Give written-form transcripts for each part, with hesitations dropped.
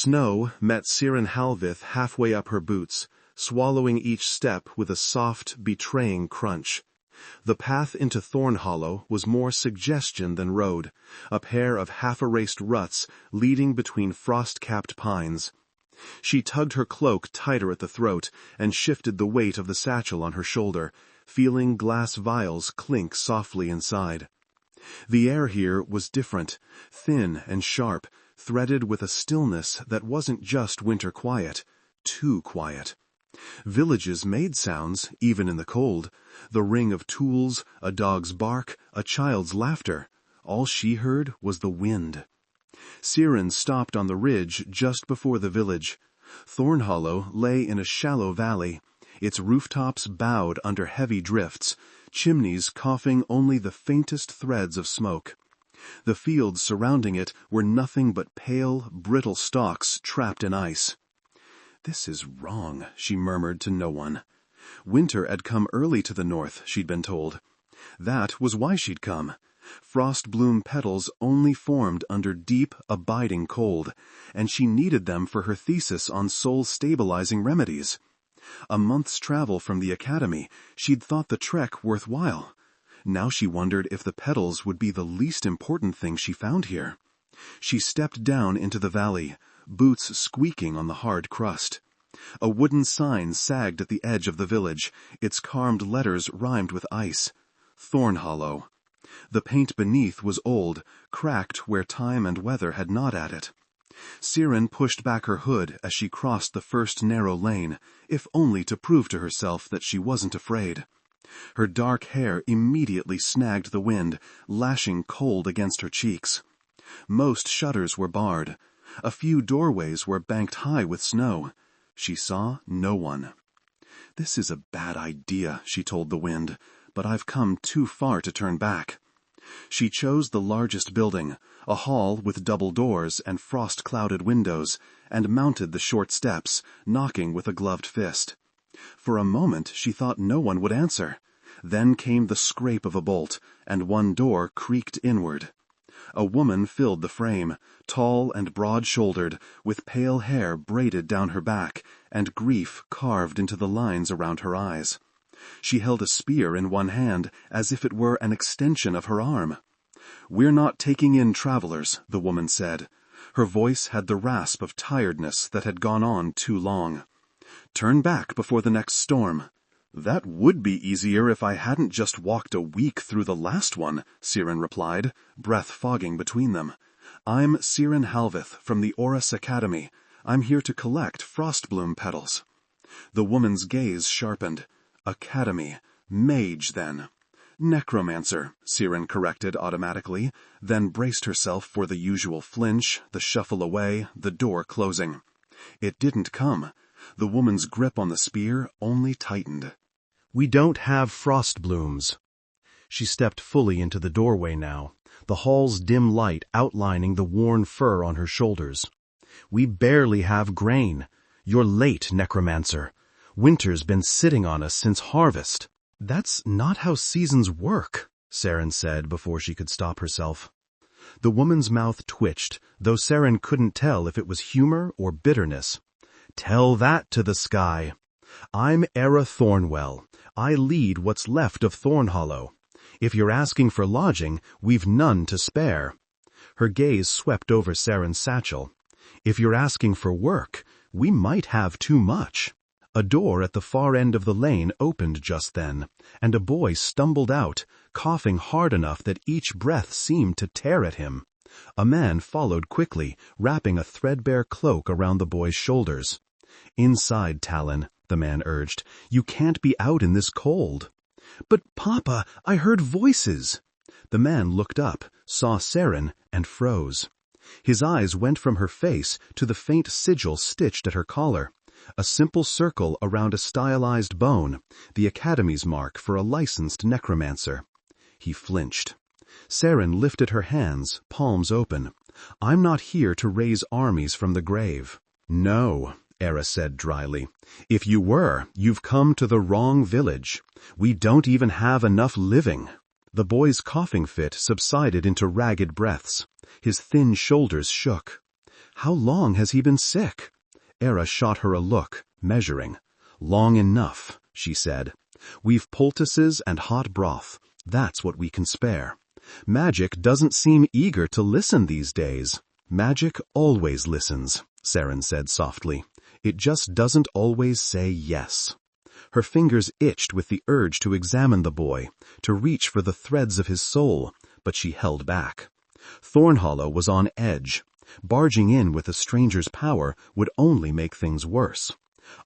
Snow met Seren Halveth halfway up her boots, swallowing each step with a soft, betraying crunch. The path into Thornhollow was more suggestion than road, a pair of half-erased ruts leading between frost-capped pines. She tugged her cloak tighter at the throat and shifted the weight of the satchel on her shoulder, feeling glass vials clink softly inside. The air here was different, thin and sharp, threaded with a stillness that wasn't just winter quiet, too quiet. Villages made sounds, even in the cold. The ring of tools, a dog's bark, a child's laughter. All she heard was the wind. Seren stopped on the ridge just before the village. Thornhollow lay in a shallow valley, its rooftops bowed under heavy drifts, chimneys coughing only the faintest threads of smoke. The fields surrounding it were nothing but pale, brittle stalks trapped in ice. "This is wrong," she murmured to no one. Winter had come early to the north, she'd been told. That was why she'd come. Frost bloom petals only formed under deep, abiding cold, and she needed them for her thesis on soul-stabilizing remedies. A month's travel from the academy, she'd thought the trek worthwhile. Now she wondered if the petals would be the least important thing she found here. She stepped down into the valley, boots squeaking on the hard crust. A wooden sign sagged at the edge of the village, its carved letters rhymed with ice. Thornhollow. The paint beneath was old, cracked where time and weather had gnawed at it. Seren pushed back her hood as she crossed the first narrow lane, if only to prove to herself that she wasn't afraid. Her dark hair immediately snagged the wind, lashing cold against her cheeks. Most shutters were barred. A few doorways were banked high with snow. She saw no one. "This is a bad idea," she told the wind, "but I've come too far to turn back." She chose the largest building, a hall with double doors and frost-clouded windows, and mounted the short steps, knocking with a gloved fist. For a moment she thought no one would answer. Then came the scrape of a bolt, and one door creaked inward. A woman filled the frame, tall and broad-shouldered, with pale hair braided down her back, and grief carved into the lines around her eyes. She held a spear in one hand, as if it were an extension of her arm. "We're not taking in travelers," the woman said. Her voice had the rasp of tiredness that had gone on too long. "Turn back before the next storm." "That would be easier if I hadn't just walked a week through the last one," Seren replied, breath fogging between them. "I'm Seren Halveth from the Aeris Academy. I'm here to collect frostbloom petals." The woman's gaze sharpened. Academy. Mage, then. "Necromancer," Seren corrected automatically, then braced herself for the usual flinch, the shuffle away, the door closing. It didn't come. The woman's grip on the spear only tightened. "We don't have frostblooms." She stepped fully into the doorway now, the hall's dim light outlining the worn fur on her shoulders. "We barely have grain. You're late, necromancer. Winter's been sitting on us since harvest." "That's not how seasons work," Seren said before she could stop herself. The woman's mouth twitched, though Seren couldn't tell if it was humor or bitterness. "Tell that to the sky. I'm Era Thornwell. I lead what's left of Thornhollow. If you're asking for lodging, we've none to spare." Her gaze swept over Seren's satchel. "If you're asking for work, we might have too much." A door at the far end of the lane opened just then, and a boy stumbled out, coughing hard enough that each breath seemed to tear at him. A man followed quickly, wrapping a threadbare cloak around the boy's shoulders. "Inside, Talon," the man urged. "You can't be out in this cold." "But, Papa, I heard voices." The man looked up, saw Seren, and froze. His eyes went from her face to the faint sigil stitched at her collar. A simple circle around a stylized bone, the Academy's mark for a licensed necromancer. He flinched. Seren lifted her hands, palms open. "I'm not here to raise armies from the grave." "No," Aeris said dryly. "If you were, you've come to the wrong village. We don't even have enough living." The boy's coughing fit subsided into ragged breaths. His thin shoulders shook. How long has he been sick? Era shot her a look, measuring. Long enough, she said. We've poultices and hot broth. That's what we can spare. Magic doesn't seem eager to listen these days. Magic always listens, Seren said softly. It just doesn't always say yes. Her fingers itched with the urge to examine the boy, to reach for the threads of his soul, but she held back. Thornhollow was on edge. Barging in with a stranger's power would only make things worse.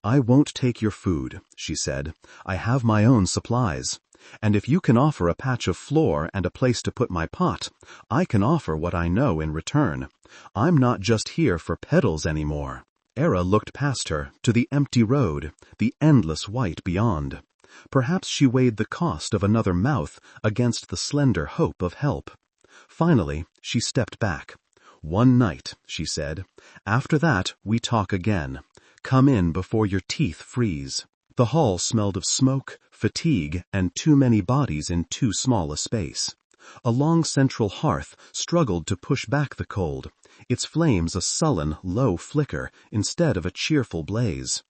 I won't take your food, she said. I have my own supplies. And if you can offer a patch of floor and a place to put my pot, I can offer what I know in return. I'm not just here for petals anymore. Era looked past her, to the empty road, the endless white beyond. Perhaps she weighed the cost of another mouth against the slender hope of help. Finally, she stepped back. One night, she said. After that, we talk again. Come in before your teeth freeze. The hall smelled of smoke, fatigue, and too many bodies in too small a space. A long central hearth struggled to push back the cold, its flames a sullen, low flicker instead of a cheerful blaze.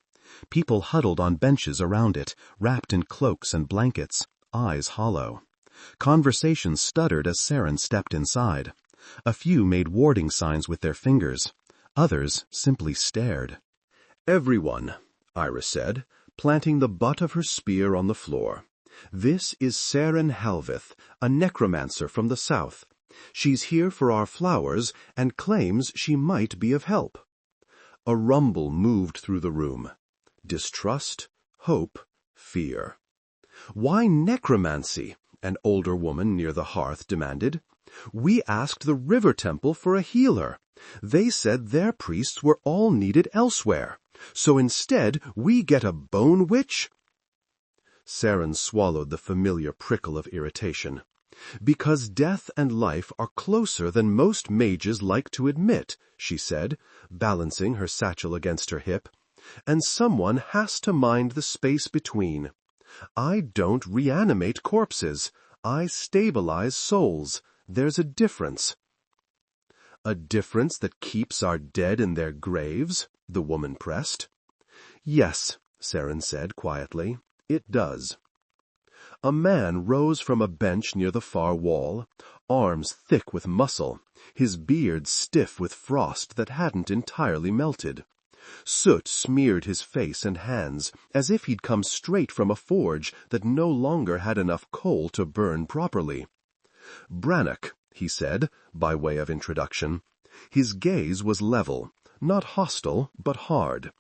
People huddled on benches around it, wrapped in cloaks and blankets, eyes hollow. Conversation stuttered as Seren stepped inside. A few made warding signs with their fingers. Others simply stared. Everyone, Aeris said, planting the butt of her spear on the floor. This is Seren Halveth, a necromancer from the south. She's here for our flowers and claims she might be of help. A rumble moved through the room. Distrust, hope, fear. Why necromancy? An older woman near the hearth demanded. We asked the river temple for a healer. They said their priests were all needed elsewhere. So instead, we get a bone witch? Seren swallowed the familiar prickle of irritation. Because death and life are closer than most mages like to admit, she said, balancing her satchel against her hip. And someone has to mind the space between. I don't reanimate corpses. I stabilize souls. There's a difference. A difference that keeps our dead in their graves? The woman pressed. Yes, Seren said quietly, it does. A man rose from a bench near the far wall, arms thick with muscle, his beard stiff with frost that hadn't entirely melted. Soot smeared his face and hands, as if he'd come straight from a forge that no longer had enough coal to burn properly. Brannock, he said, by way of introduction. His gaze was level, not hostile, but hard.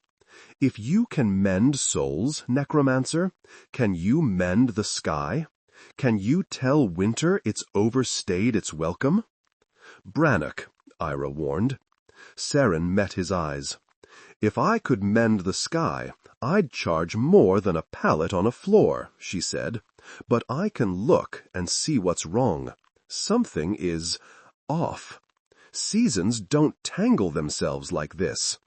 If you can mend souls, necromancer, can you mend the sky? Can you tell winter it's overstayed its welcome? Brannock, Ira warned. Seren met his eyes. If I could mend the sky, I'd charge more than a pallet on a floor, she said. But I can look and see what's wrong. Something is off. Seasons don't tangle themselves like this.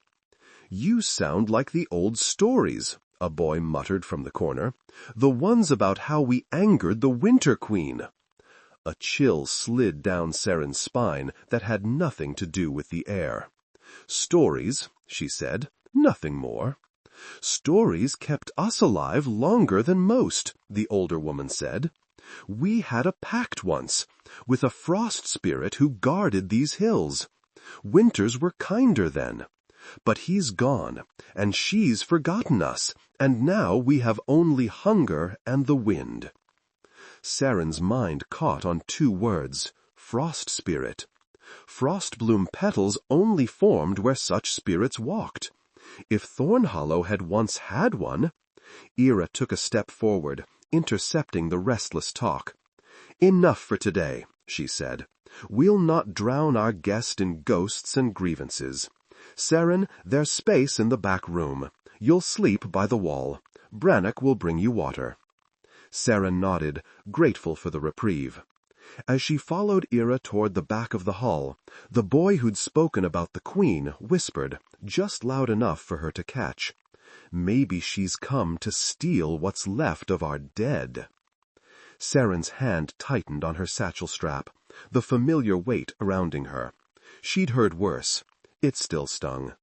You sound like the old stories, a boy muttered from the corner. The ones about how we angered the Winter Queen. A chill slid down Seren's spine that had nothing to do with the air. Stories, she said, nothing more. Stories kept us alive longer than most, the older woman said. We had a pact once, with a frost spirit who guarded these hills. Winters were kinder then. But he's gone, and she's forgotten us, and now we have only hunger and the wind. Seren's mind caught on two words, frost spirit. Frostbloom petals only formed where such spirits walked. If Thornhollow had once had one... Ira took a step forward, intercepting the restless talk. Enough for today, she said. We'll not drown our guest in ghosts and grievances. Seren, there's space in the back room. You'll sleep by the wall. Brannock will bring you water. Seren nodded, grateful for the reprieve. As she followed Ira toward the back of the hall, the boy who'd spoken about the queen whispered, just loud enough for her to catch. Maybe she's come to steal what's left of our dead. Seren's hand tightened on her satchel strap, the familiar weight surrounding her. She'd heard worse. It still stung.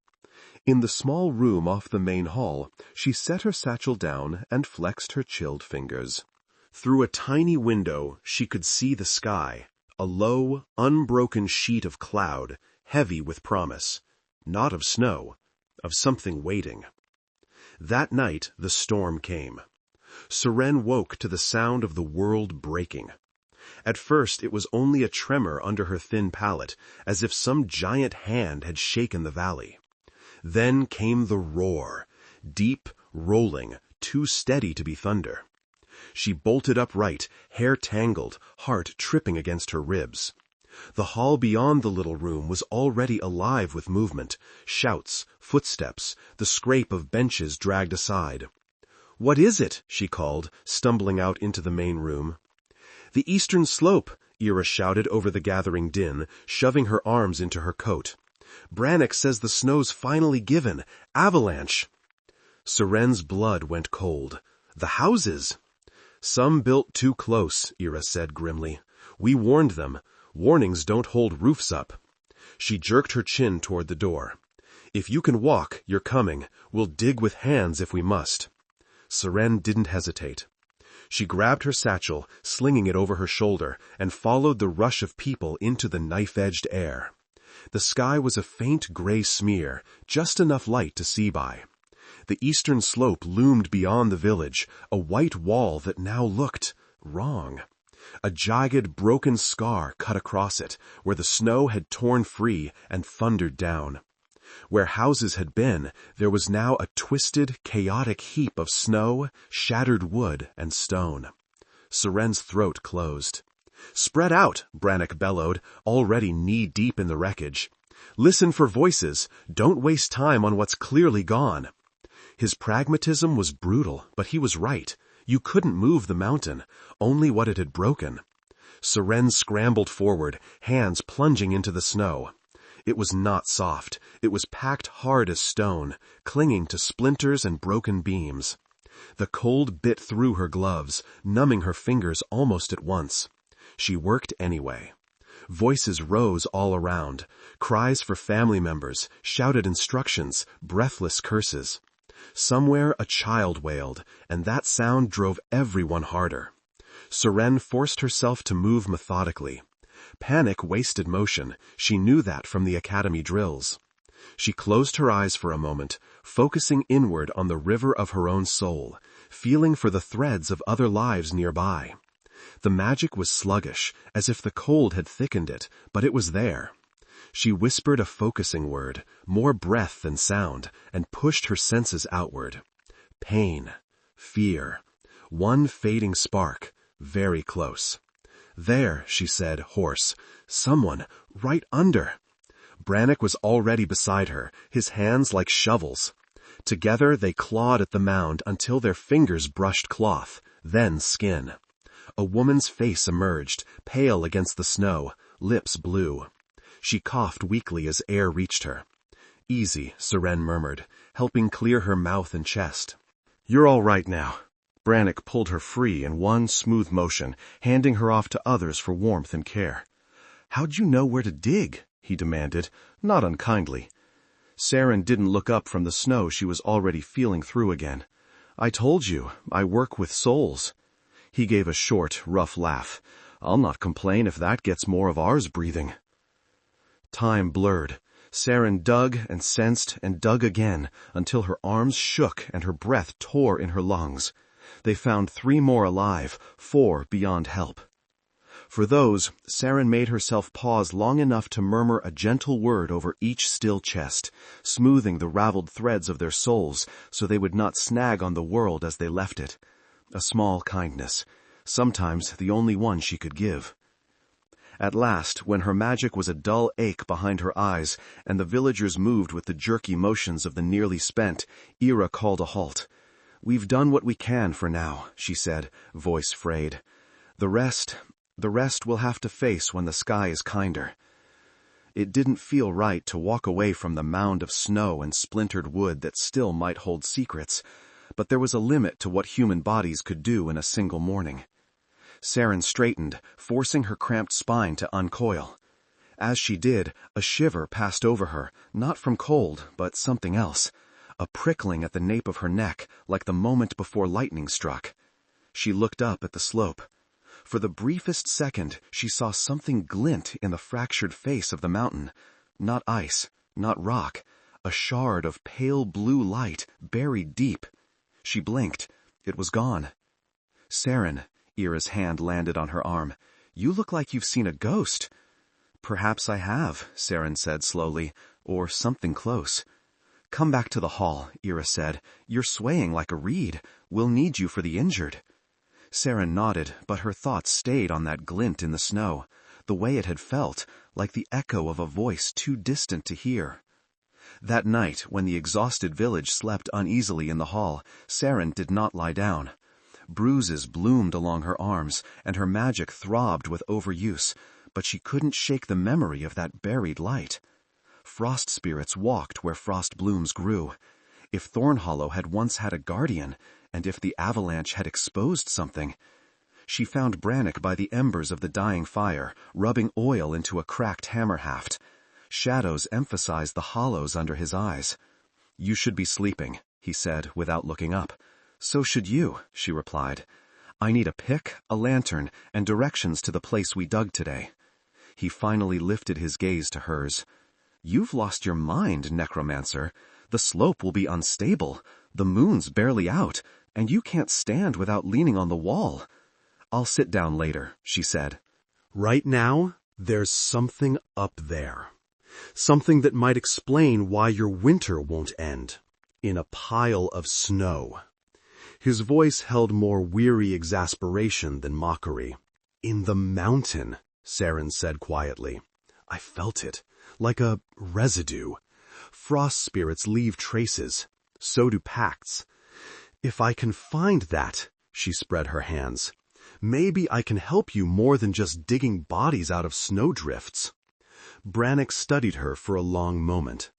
In the small room off the main hall, she set her satchel down and flexed her chilled fingers. Through a tiny window, she could see the sky, a low, unbroken sheet of cloud, heavy with promise, not of snow, of something waiting. That night, the storm came. Seren woke to the sound of the world breaking. At first, it was only a tremor under her thin palate, as if some giant hand had shaken the valley. Then came the roar, deep, rolling, too steady to be thunder. She bolted upright, hair tangled, heart tripping against her ribs. The hall beyond the little room was already alive with movement, shouts, footsteps, the scrape of benches dragged aside. "What is it?" she called, stumbling out into the main room. "The eastern slope," Aeris shouted over the gathering din, shoving her arms into her coat. "Brannock says the snow's finally given. Avalanche!" Seren's blood went cold. "The houses!" "Some built too close," Aeris said grimly. "We warned them. Warnings don't hold roofs up." She jerked her chin toward the door. "If you can walk, you're coming. We'll dig with hands if we must." Seren didn't hesitate. She grabbed her satchel, slinging it over her shoulder, and followed the rush of people into the knife-edged air. The sky was a faint gray smear, just enough light to see by. The eastern slope loomed beyond the village, a white wall that now looked wrong. A jagged, broken scar cut across it, where the snow had torn free and thundered down. Where houses had been, there was now a twisted, chaotic heap of snow, shattered wood, and stone. Seren's throat closed. "Spread out," Brannock bellowed, already knee-deep in the wreckage. "Listen for voices. Don't waste time on what's clearly gone." His pragmatism was brutal, but he was right. You couldn't move the mountain, only what it had broken. Seren scrambled forward, hands plunging into the snow. It was not soft. It was packed hard as stone, clinging to splinters and broken beams. The cold bit through her gloves, numbing her fingers almost at once. She worked anyway. Voices rose all around, cries for family members, shouted instructions, breathless curses. Somewhere a child wailed, and that sound drove everyone harder. Seren forced herself to move methodically. Panic wasted motion. She knew that from the academy drills. She closed her eyes for a moment, focusing inward on the river of her own soul, feeling for the threads of other lives nearby. The magic was sluggish, as if the cold had thickened it, but it was there. She whispered a focusing word, more breath than sound, and pushed her senses outward. Pain. Fear. One fading spark. Very close. "There," she said, hoarse. "Someone. Right under." Brannock was already beside her, his hands like shovels. Together they clawed at the mound until their fingers brushed cloth, then skin. A woman's face emerged, pale against the snow, lips blue. She coughed weakly as air reached her. "Easy," Seren murmured, helping clear her mouth and chest. "You're all right now." Brannock pulled her free in one smooth motion, handing her off to others for warmth and care. "How'd you know where to dig?" he demanded, not unkindly. Seren didn't look up from the snow she was already feeling through again. "I told you, I work with souls." He gave a short, rough laugh. "I'll not complain if that gets more of ours breathing." Time blurred. Seren dug and sensed and dug again until her arms shook and her breath tore in her lungs. They found 3 more alive, 4 beyond help. For those, Seren made herself pause long enough to murmur a gentle word over each still chest, smoothing the raveled threads of their souls so they would not snag on the world as they left it. A small kindness, sometimes the only one she could give. At last, when her magic was a dull ache behind her eyes and the villagers moved with the jerky motions of the nearly spent, Aeris called a halt. "We've done what we can for now," she said, voice frayed. The rest we'll have to face when the sky is kinder." It didn't feel right to walk away from the mound of snow and splintered wood that still might hold secrets, but there was a limit to what human bodies could do in a single morning. Seren straightened, forcing her cramped spine to uncoil. As she did, a shiver passed over her, not from cold, but something else. A prickling at the nape of her neck, like the moment before lightning struck. She looked up at the slope. For the briefest second, she saw something glint in the fractured face of the mountain. Not ice, not rock, a shard of pale blue light buried deep. She blinked. It was gone. Seren, Ira's hand landed on her arm. You look like you've seen a ghost. Perhaps I have, Seren said slowly, or something close. Come back to the hall, Ira said. You're swaying like a reed. We'll need you for the injured. Seren nodded, but her thoughts stayed on that glint in the snow, the way it had felt, like the echo of a voice too distant to hear. That night, when the exhausted village slept uneasily in the hall, Seren did not lie down. Bruises bloomed along her arms, and her magic throbbed with overuse, but she couldn't shake the memory of that buried light. Frost spirits walked where frost blooms grew. If Thornhollow had once had a guardian, and if the avalanche had exposed something. She found Brannock by the embers of the dying fire, rubbing oil into a cracked hammer haft. Shadows emphasized the hollows under his eyes. You should be sleeping, he said without looking up. So should you, she replied. I need a pick, a lantern, and directions to the place we dug today. He finally lifted his gaze to hers. You've lost your mind, necromancer. The slope will be unstable. The moon's barely out, and you can't stand without leaning on the wall. I'll sit down later, she said. Right now, there's something up there. Something that might explain why your winter won't end. In a pile of snow. His voice held more weary exasperation than mockery. In the mountain, Seren said quietly. I felt it, like a residue. Frost spirits leave traces. So do pacts. If I can find that, she spread her hands, maybe I can help you more than just digging bodies out of snowdrifts. Brannock studied her for a long moment.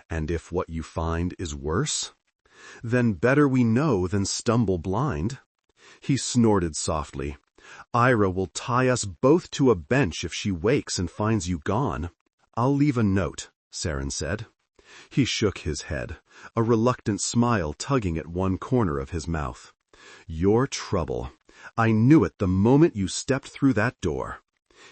And if what you find is worse? Then better we know than stumble blind. He snorted softly. Ira will tie us both to a bench if she wakes and finds you gone. I'll leave a note, Seren said. He shook his head, a reluctant smile tugging at one corner of his mouth. Your trouble. I knew it the moment you stepped through that door.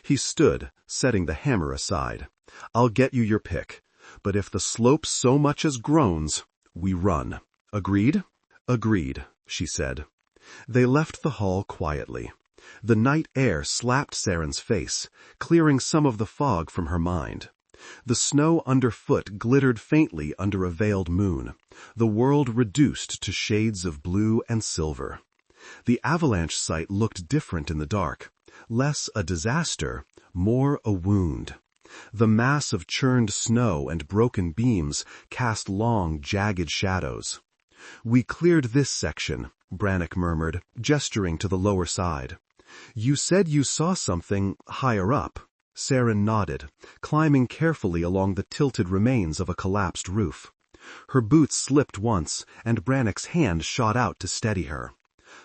He stood, setting the hammer aside. I'll get you your pick, but if the slope so much as groans, we run. Agreed? Agreed, she said. They left the hall quietly. The night air slapped Seren's face, clearing some of the fog from her mind. The snow underfoot glittered faintly under a veiled moon, the world reduced to shades of blue and silver. The avalanche site looked different in the dark, less a disaster, more a wound. The mass of churned snow and broken beams cast long, jagged shadows. We cleared this section, Brannock murmured, gesturing to the lower side. You said you saw something higher up. Seren nodded, climbing carefully along the tilted remains of a collapsed roof. Her boots slipped once, and Brannock's hand shot out to steady her.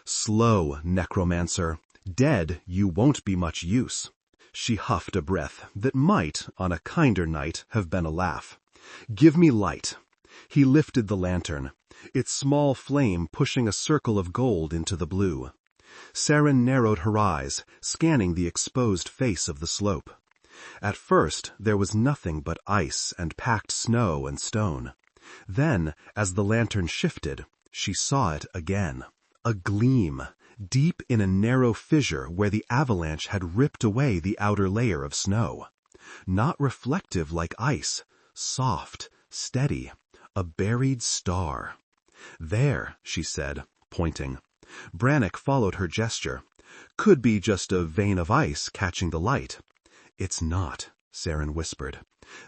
Slow, necromancer. Dead, you won't be much use. She huffed a breath that might, on a kinder night, have been a laugh. Give me light. He lifted the lantern, its small flame pushing a circle of gold into the blue. Seren narrowed her eyes, scanning the exposed face of the slope. At first, there was nothing but ice and packed snow and stone. Then, as the lantern shifted, she saw it again. A gleam, deep in a narrow fissure where the avalanche had ripped away the outer layer of snow. Not reflective like ice, soft, steady, a buried star. There, she said, pointing. Brannock followed her gesture. Could be just a vein of ice catching the light. It's not, Seren whispered.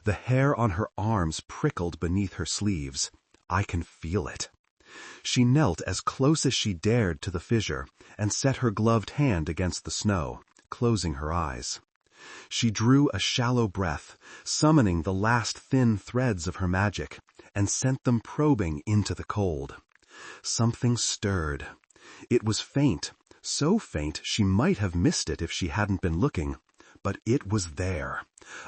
The hair on her arms prickled beneath her sleeves. I can feel it. She knelt as close as she dared to the fissure and set her gloved hand against the snow, closing her eyes. She drew a shallow breath, summoning the last thin threads of her magic, and sent them probing into the cold. Something stirred. It was faint, so faint she might have missed it if she hadn't been looking, but it was there.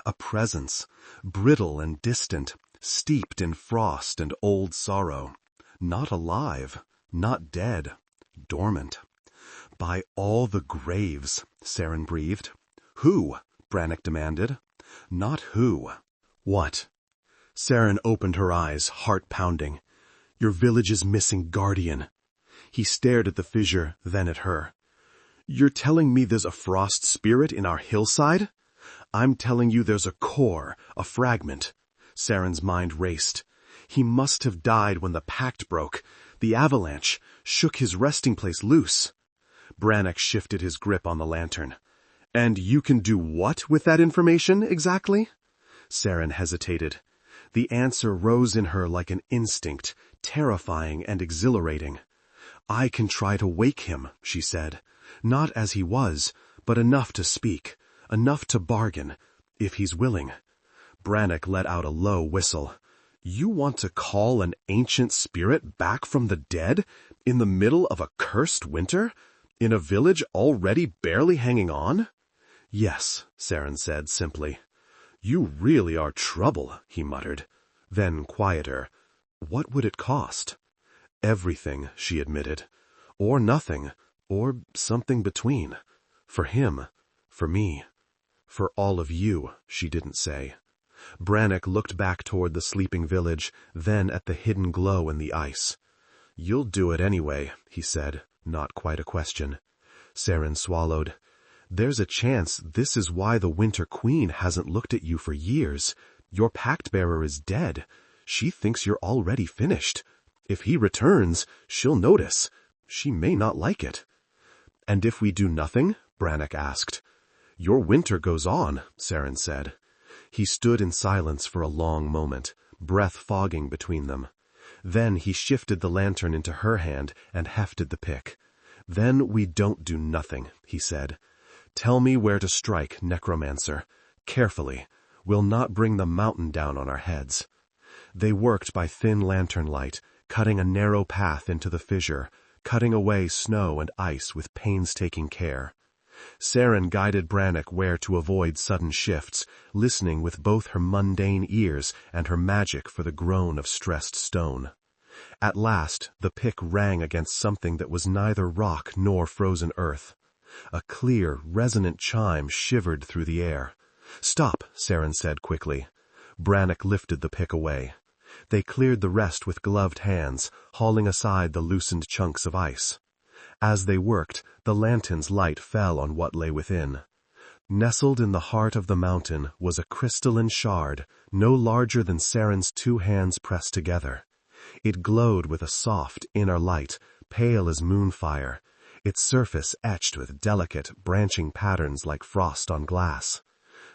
A presence, brittle and distant, steeped in frost and old sorrow. Not alive, not dead, dormant. By all the graves, Seren breathed. Who? Brannock demanded. Not who. What? Seren opened her eyes, heart pounding. Your village is missing guardian. He stared at the fissure, then at her. You're telling me there's a frost spirit in our hillside? I'm telling you there's a core, a fragment. Seren's mind raced. He must have died when the pact broke. The avalanche shook his resting place loose. Brannock shifted his grip on the lantern. And you can do what with that information, exactly? Seren hesitated. The answer rose in her like an instinct, terrifying and exhilarating. I can try to wake him, she said. Not as he was, but enough to speak, enough to bargain, if he's willing. Brannock let out a low whistle. You want to call an ancient spirit back from the dead, in the middle of a cursed winter, in a village already barely hanging on? Yes, Seren said simply. You really are trouble, he muttered. Then quieter. What would it cost? Everything, she admitted. Or nothing, or something between. For him, for me, for all of you, she didn't say. Brannock looked back toward the sleeping village, then at the hidden glow in the ice. You'll do it anyway, he said, not quite a question. Seren swallowed. There's a chance this is why the Winter Queen hasn't looked at you for years. Your pact-bearer is dead. She thinks you're already finished. If he returns, she'll notice. She may not like it. And if we do nothing? Brannock asked. Your winter goes on, Seren said. He stood in silence for a long moment, breath fogging between them. Then he shifted the lantern into her hand and hefted the pick. Then we don't do nothing, he said. Tell me where to strike, necromancer. Carefully. We'll not bring the mountain down on our heads. They worked by thin lantern light, cutting a narrow path into the fissure, cutting away snow and ice with painstaking care. Seren guided Brannock where to avoid sudden shifts, listening with both her mundane ears and her magic for the groan of stressed stone. At last, the pick rang against something that was neither rock nor frozen earth. A clear, resonant chime shivered through the air. Stop, Seren said quickly. Brannock lifted the pick away. They cleared the rest with gloved hands, hauling aside the loosened chunks of ice. As they worked, the lantern's light fell on what lay within. Nestled in the heart of the mountain was a crystalline shard, no larger than Seren's two hands pressed together. It glowed with a soft, inner light, pale as moonfire, its surface etched with delicate, branching patterns like frost on glass.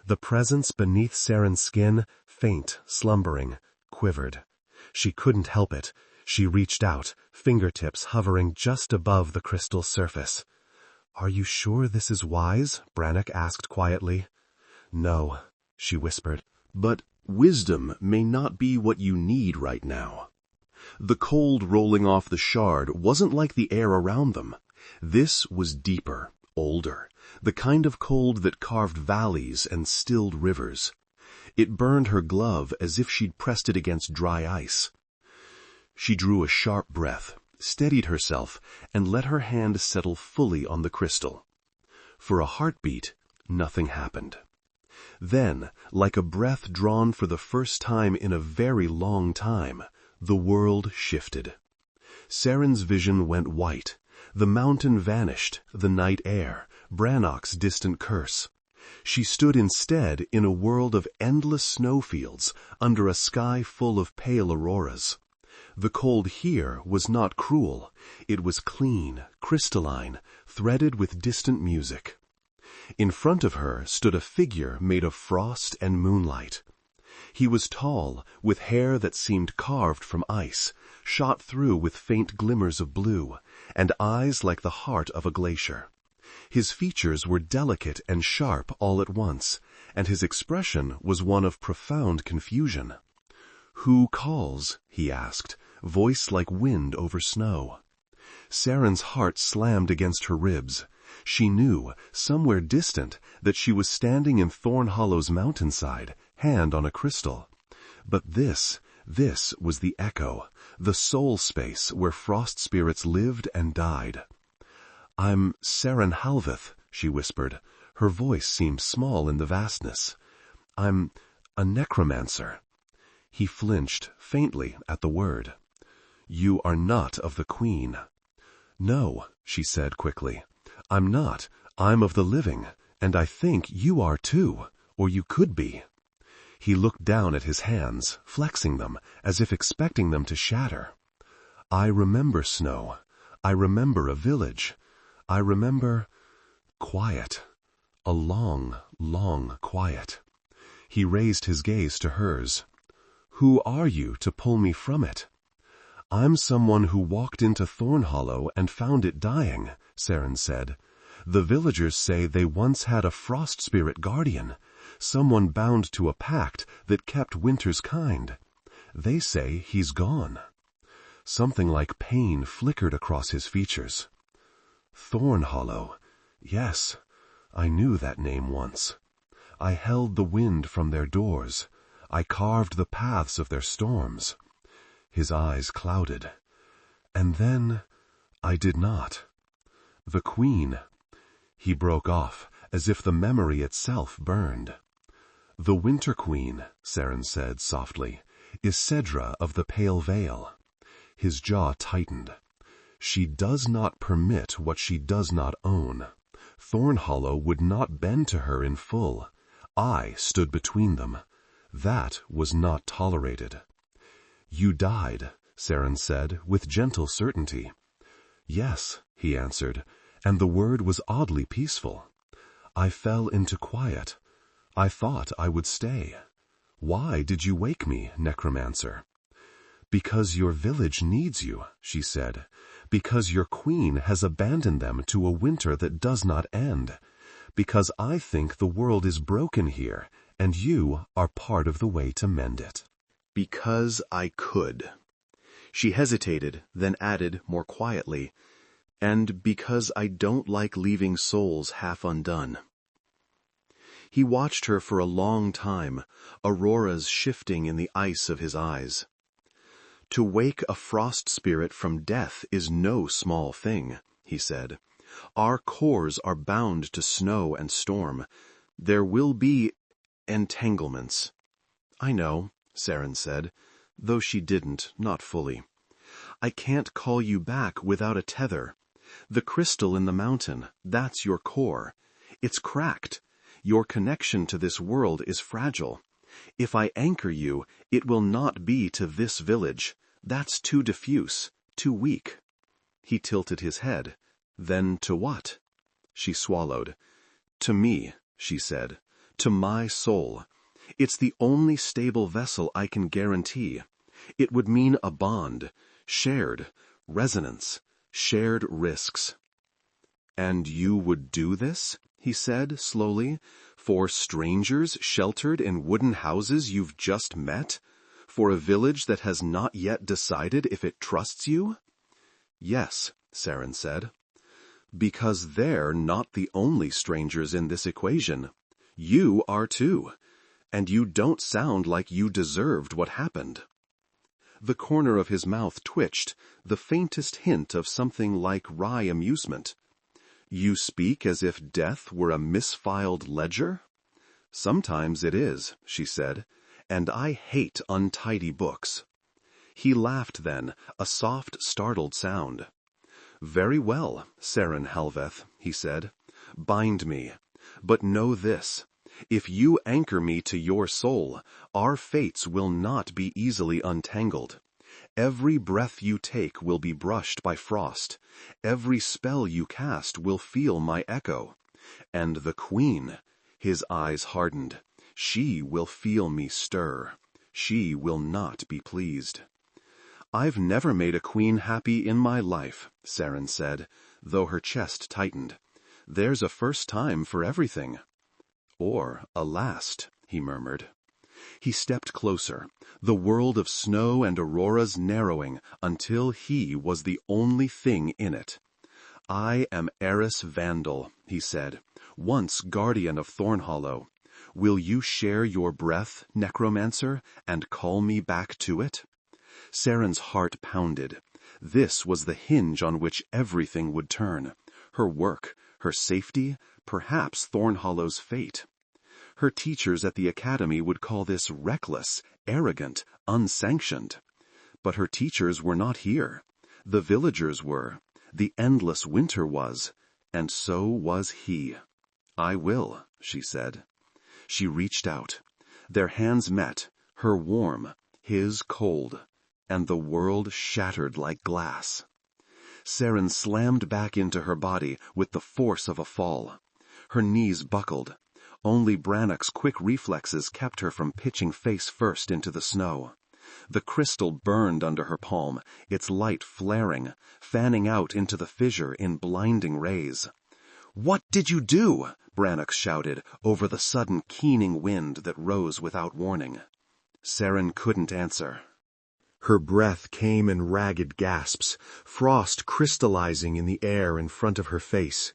The presence beneath Seren's skin, faint, slumbering, quivered. She couldn't help it. She reached out, fingertips hovering just above the crystal surface. Are you sure this is wise? Brannock asked quietly. No, she whispered. But wisdom may not be what you need right now. The cold rolling off the shard wasn't like the air around them. This was deeper, older, the kind of cold that carved valleys and stilled rivers. It burned her glove as if she'd pressed it against dry ice. She drew a sharp breath, steadied herself, and let her hand settle fully on the crystal. For a heartbeat, nothing happened. Then, like a breath drawn for the first time in a very long time, the world shifted. Seren's vision went white. The mountain vanished, the night air, Brannock's distant curse. She stood instead in a world of endless snowfields under a sky full of pale auroras. The cold here was not cruel. It was clean, crystalline, threaded with distant music. In front of her stood a figure made of frost and moonlight. He was tall, with hair that seemed carved from ice, shot through with faint glimmers of blue, and eyes like the heart of a glacier. His features were delicate and sharp all at once, and his expression was one of profound confusion. "Who calls?" he asked, voice like wind over snow. Seren's heart slammed against her ribs. She knew, somewhere distant, that she was standing in Thornhollow's mountainside, hand on a crystal. But this was the echo, the soul space where frost spirits lived and died. "I'm Seren Halveth," she whispered. Her voice seemed small in the vastness. "I'm a necromancer." He flinched, faintly, at the word. "You are not of the Queen." "No," she said quickly. "I'm not. I'm of the living, and I think you are too, or you could be." He looked down at his hands, flexing them, as if expecting them to shatter. "I remember snow. I remember a village. I remember quiet. A long, long quiet." He raised his gaze to hers. "Who are you to pull me from it?" "I'm someone who walked into Thornhollow and found it dying," Seren said. "The villagers say they once had a frost spirit guardian, someone bound to a pact that kept winter's kind. They say he's gone." Something like pain flickered across his features. "Thornhollow. Yes, I knew that name once. I held the wind from their doors. I carved the paths of their storms." His eyes clouded. "And then I did not. The Queen—" He broke off, as if the memory itself burned. "The Winter Queen," Seren said softly, "is Cedra of the Pale Veil." His jaw tightened. "She does not permit what she does not own. Thornhollow would not bend to her in full. I stood between them. That was not tolerated." "You died," Seren said, with gentle certainty. "Yes," he answered, and the word was oddly peaceful. "I fell into quiet. I thought I would stay. Why did you wake me, necromancer?" "Because your village needs you," she said. "Because your queen has abandoned them to a winter that does not end. Because I think the world is broken here, and you are part of the way to mend it." "Because I could." She hesitated, then added more quietly, "And because I don't like leaving souls half undone." He watched her for a long time, auroras shifting in the ice of his eyes. "To wake a frost spirit from death is no small thing," he said. "Our cores are bound to snow and storm. There will be entanglements." "I know," Seren said, though she didn't, not fully. "I can't call you back without a tether. The crystal in the mountain, that's your core. It's cracked. Your connection to this world is fragile. If I anchor you, it will not be to this village. That's too diffuse, too weak." He tilted his head. "Then to what?" She swallowed. "To me," she said. "To my soul. It's the only stable vessel I can guarantee. It would mean a bond, shared, resonance, shared risks." "And you would do this?" he said slowly. "For strangers sheltered in wooden houses you've just met? For a village that has not yet decided if it trusts you?" "Yes," Seren said. "Because they're not the only strangers in this equation. You are too. And you don't sound like you deserved what happened." The corner of his mouth twitched, the faintest hint of something like wry amusement. "You speak as if death were a misfiled ledger?" "Sometimes it is," she said, "and I hate untidy books." He laughed then, a soft, startled sound. "Very well, Seren Halveth," he said. "Bind me. But know this. If you anchor me to your soul, our fates will not be easily untangled. Every breath you take will be brushed by frost. Every spell you cast will feel my echo. And the Queen," his eyes hardened, "she will feel me stir. She will not be pleased." "I've never made a queen happy in my life," Seren said, though her chest tightened. "There's a first time for everything." "Or a last," he murmured. He stepped closer, the world of snow and auroras narrowing until he was the only thing in it. "I am Aeris Vandel," he said, "once guardian of Thornhollow. Will you share your breath, necromancer, and call me back to it?" Seren's heart pounded. This was the hinge on which everything would turn. Her work, her safety, perhaps Thornhollow's fate. Her teachers at the academy would call this reckless, arrogant, unsanctioned. But her teachers were not here. The villagers were. The endless winter was. And so was he. "I will," she said. She reached out. Their hands met, her warm, his cold, and the world shattered like glass. Seren slammed back into her body with the force of a fall. Her knees buckled. Only Brannoc's quick reflexes kept her from pitching face first into the snow. The crystal burned under her palm, its light flaring, fanning out into the fissure in blinding rays. "What did you do?" Brannock shouted over the sudden keening wind that rose without warning. Seren couldn't answer. Her breath came in ragged gasps, frost crystallizing in the air in front of her face.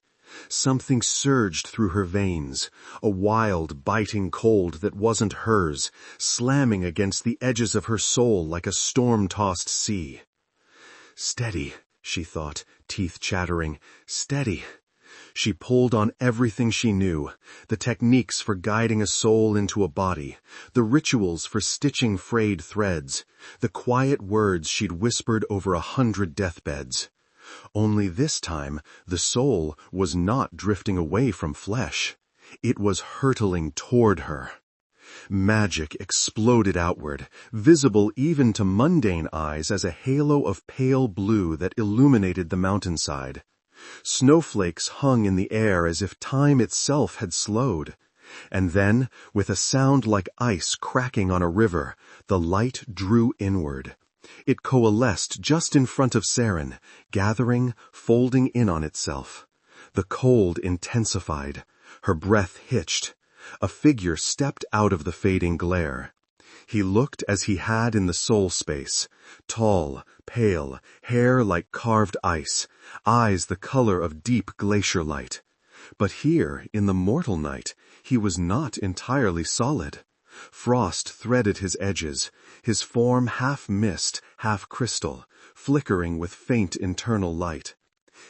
Something surged through her veins, a wild, biting cold that wasn't hers, slamming against the edges of her soul like a storm-tossed sea. "Steady," she thought, teeth chattering. "Steady." She pulled on everything she knew, the techniques for guiding a soul into a body, the rituals for stitching frayed threads, the quiet words she'd whispered over 100 deathbeds. Only this time, the soul was not drifting away from flesh. It was hurtling toward her. Magic exploded outward, visible even to mundane eyes as a halo of pale blue that illuminated the mountainside. Snowflakes hung in the air as if time itself had slowed. And then, with a sound like ice cracking on a river, the light drew inward. It coalesced just in front of Seren, gathering, folding in on itself. The cold intensified. Her breath hitched. A figure stepped out of the fading glare. He looked as he had in the soul space, tall, pale, hair like carved ice, eyes the color of deep glacier light. But here, in the mortal night, he was not entirely solid. Frost threaded his edges, his form half mist, half crystal, flickering with faint internal light.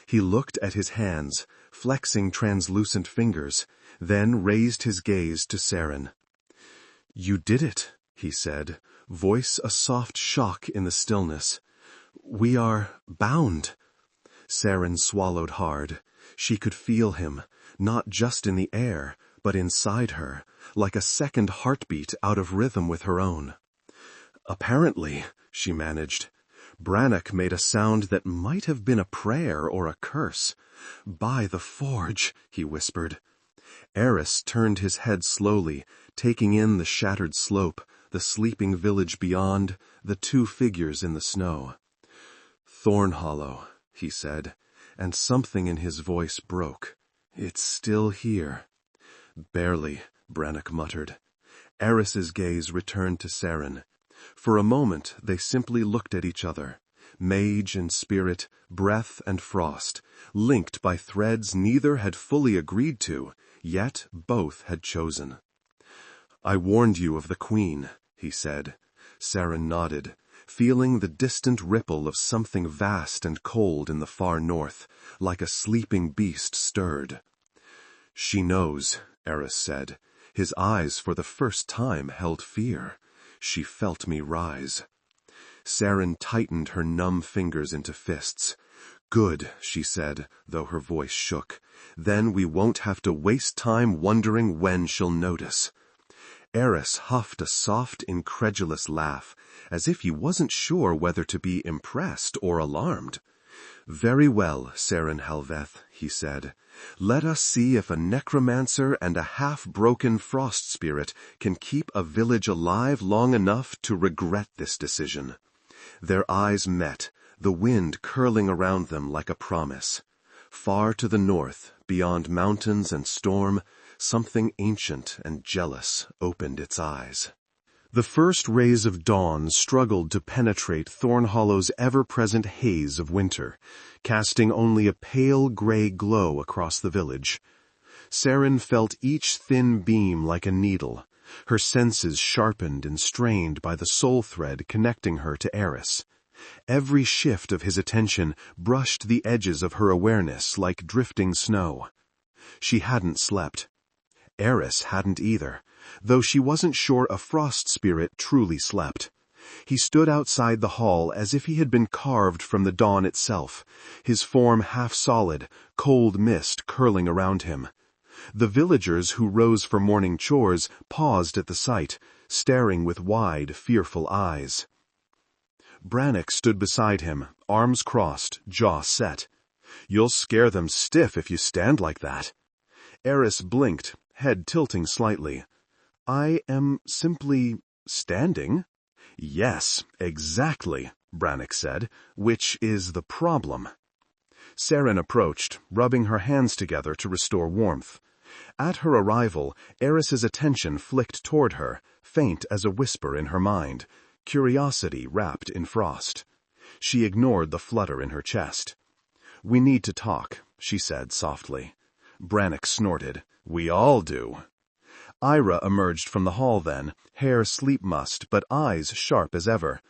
He looked at his hands, flexing translucent fingers, then raised his gaze to Seren. "You did it," he said, voice a soft shock in the stillness. "We are bound." Seren swallowed hard. She could feel him, not just in the air, but inside her, like a second heartbeat out of rhythm with her own. "Apparently," she managed. Brannock made a sound that might have been a prayer or a curse. "By the forge," he whispered. Aeris turned his head slowly, taking in the shattered slope, the sleeping village beyond, the two figures in the snow. "Thornhollow," he said, and something in his voice broke. "It's still here." "Barely," Brannock muttered. Aeris's gaze returned to Seren. For a moment they simply looked at each other, mage and spirit, breath and frost, linked by threads neither had fully agreed to, yet both had chosen. "I warned you of the Queen," he said. Seren nodded, feeling the distant ripple of something vast and cold in the far north, like a sleeping beast stirred. "She knows," Aeris said. His eyes for the first time held fear. "She felt me rise." Seren tightened her numb fingers into fists. "Good," she said, though her voice shook. "Then we won't have to waste time wondering when she'll notice." Aeris huffed a soft, incredulous laugh, as if he wasn't sure whether to be impressed or alarmed. "Very well, Seren Halveth," he said. "Let us see if a necromancer and a half-broken frost spirit can keep a village alive long enough to regret this decision." Their eyes met, the wind curling around them like a promise. Far to the north, beyond mountains and storm, something ancient and jealous opened its eyes. The first rays of dawn struggled to penetrate Thornhollow's ever-present haze of winter, casting only a pale gray glow across the village. Seren felt each thin beam like a needle, her senses sharpened and strained by the soul thread connecting her to Aeris. Every shift of his attention brushed the edges of her awareness like drifting snow. She hadn't slept. Aeris hadn't either, though she wasn't sure a frost spirit truly slept. He stood outside the hall as if he had been carved from the dawn itself, his form half solid, cold mist curling around him. The villagers who rose for morning chores paused at the sight, staring with wide, fearful eyes. Brannock stood beside him, arms crossed, jaw set. "You'll scare them stiff if you stand like that." Aeris blinked, head tilting slightly. "I am simply standing?" "Yes, exactly," Brannock said, "which is the problem." Seren approached, rubbing her hands together to restore warmth. At her arrival, Aeris's attention flicked toward her, faint as a whisper in her mind, curiosity wrapped in frost. She ignored the flutter in her chest. "We need to talk," she said softly. Brannock snorted. "We all do." Ira emerged from the hall then, hair sleep-mussed but eyes sharp as ever.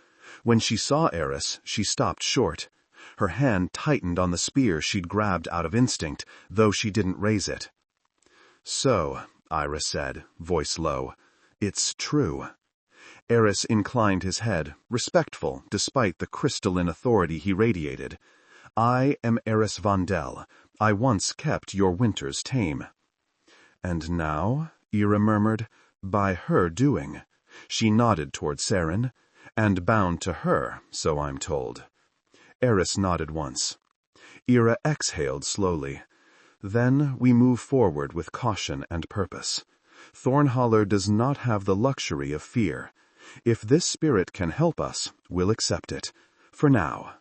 When she saw Aeris, she stopped short. Her hand tightened on the spear she'd grabbed out of instinct, though she didn't raise it. "So," Ira said, voice low, "it's true." Aeris inclined his head, respectful despite the crystalline authority he radiated. "I am Aeris Vandel. I once kept your winters tame." "And now?" Ira murmured. "By her doing." She nodded toward Seren. "And bound to her, so I'm told." Aeris nodded once. Ira exhaled slowly. "Then we move forward with caution and purpose. Thornhollow does not have the luxury of fear. If this spirit can help us, we'll accept it. For now."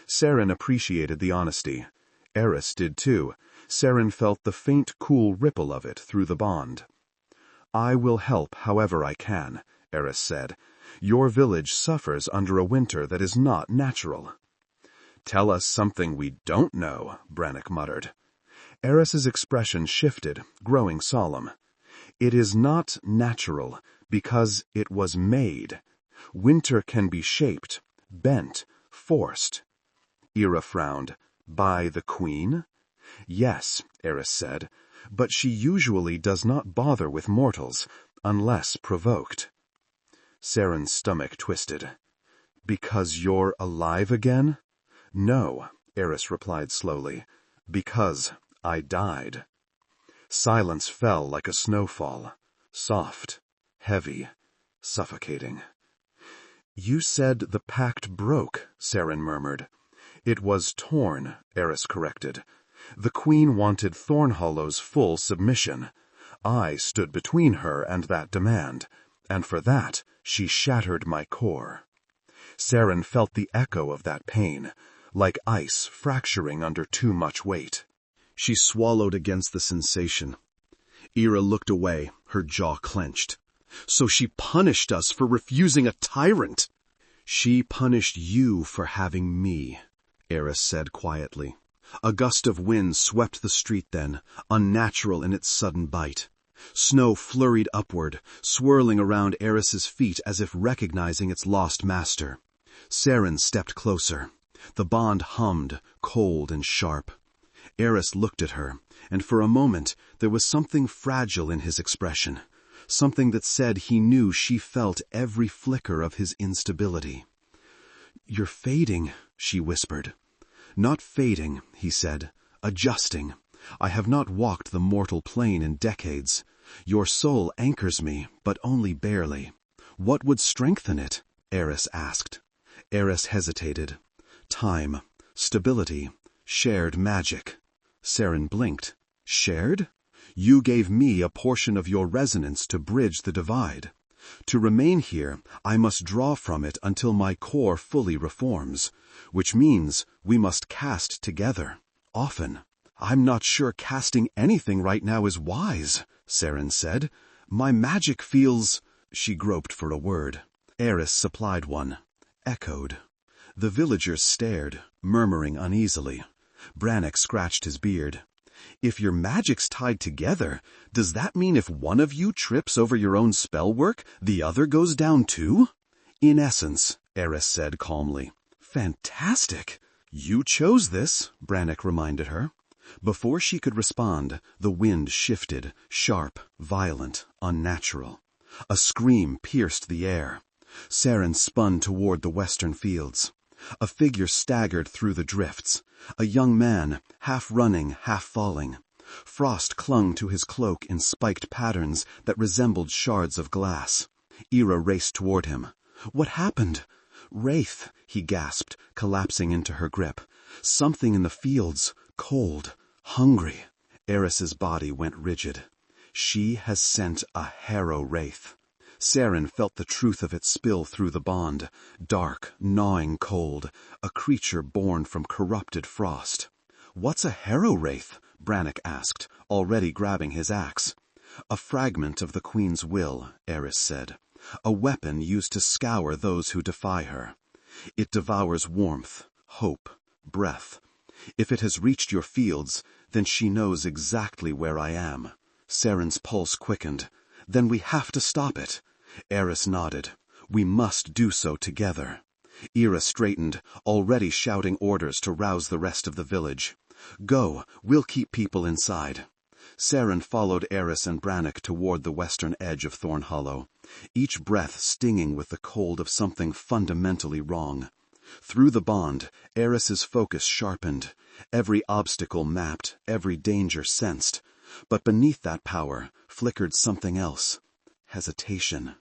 Seren appreciated the honesty. Aeris did too. Seren felt the faint, cool ripple of it through the bond. "I will help however I can," Aeris said. "Your village suffers under a winter that is not natural." "Tell us something we don't know," Brannock muttered. Aeris's expression shifted, growing solemn. "It is not natural, because it was made. Winter can be shaped, bent, forced." Ira frowned. "By the queen?" "Yes," Aeris said, "but she usually does not bother with mortals, unless provoked." Seren's stomach twisted. "Because you're alive again?" "No," Aeris replied slowly. "Because I died." Silence fell like a snowfall, soft, heavy, suffocating. "You said the pact broke," Seren murmured. "It was torn," Aeris corrected. "The queen wanted Thornhollow's full submission. I stood between her and that demand, and for that she shattered my core." Seren felt the echo of that pain, like ice fracturing under too much weight. She swallowed against the sensation. Ira looked away, her jaw clenched. "So she punished us for refusing a tyrant?" "She punished you for having me," Aeris said quietly. A gust of wind swept the street then, unnatural in its sudden bite. Snow flurried upward, swirling around Aeris's feet as if recognizing its lost master. Seren stepped closer. The bond hummed, cold and sharp. Aeris looked at her, and for a moment there was something fragile in his expression, something that said he knew she felt every flicker of his instability. "You're fading," she whispered. "Not fading," he said. "Adjusting. I have not walked the mortal plane in decades. Your soul anchors me, but only barely." "What would strengthen it?" Aeris asked. Aeris hesitated. "Time, stability, shared magic." Seren blinked. "Shared? You gave me a portion of your resonance to bridge the divide. To remain here, I must draw from it until my core fully reforms, which means we must cast together, often." "I'm not sure casting anything right now is wise," Seren said. "My magic feels She groped for a word. Aeris supplied one. Echoed. The villagers stared, murmuring uneasily. Brannock scratched his beard. If your magic's tied together, does that mean if one of you trips over your own spell work, the other goes down too? In essence, Aeris said calmly. Fantastic! You chose this, Brannock reminded her. Before she could respond, the wind shifted, sharp, violent, unnatural. A scream pierced the air. Seren spun toward the western fields. A figure staggered through the drifts. A young man, half running, half falling. Frost clung to his cloak in spiked patterns that resembled shards of glass. Ira raced toward him. What happened? Wraith, he gasped, collapsing into her grip. Something in the fields, cold, hungry. Aeris's body went rigid. She has sent a harrow wraith. Seren felt the truth of it spill through the bond. Dark, gnawing cold, a creature born from corrupted frost. What's a harrow wraith? Brannock asked, already grabbing his axe. A fragment of the Queen's will, Aeris said. A weapon used to scour those who defy her. It devours warmth, hope, breath. If it has reached your fields, then she knows exactly where I am. Seren's pulse quickened. Then we have to stop it. Aeris nodded. We must do so together. Ira straightened, already shouting orders to rouse the rest of the village. Go, we'll keep people inside. Seren followed Aeris and Brannock toward the western edge of Thornhollow, each breath stinging with the cold of something fundamentally wrong. Through the bond, Aeris's focus sharpened, every obstacle mapped, every danger sensed. But beneath that power flickered something else. Hesitation.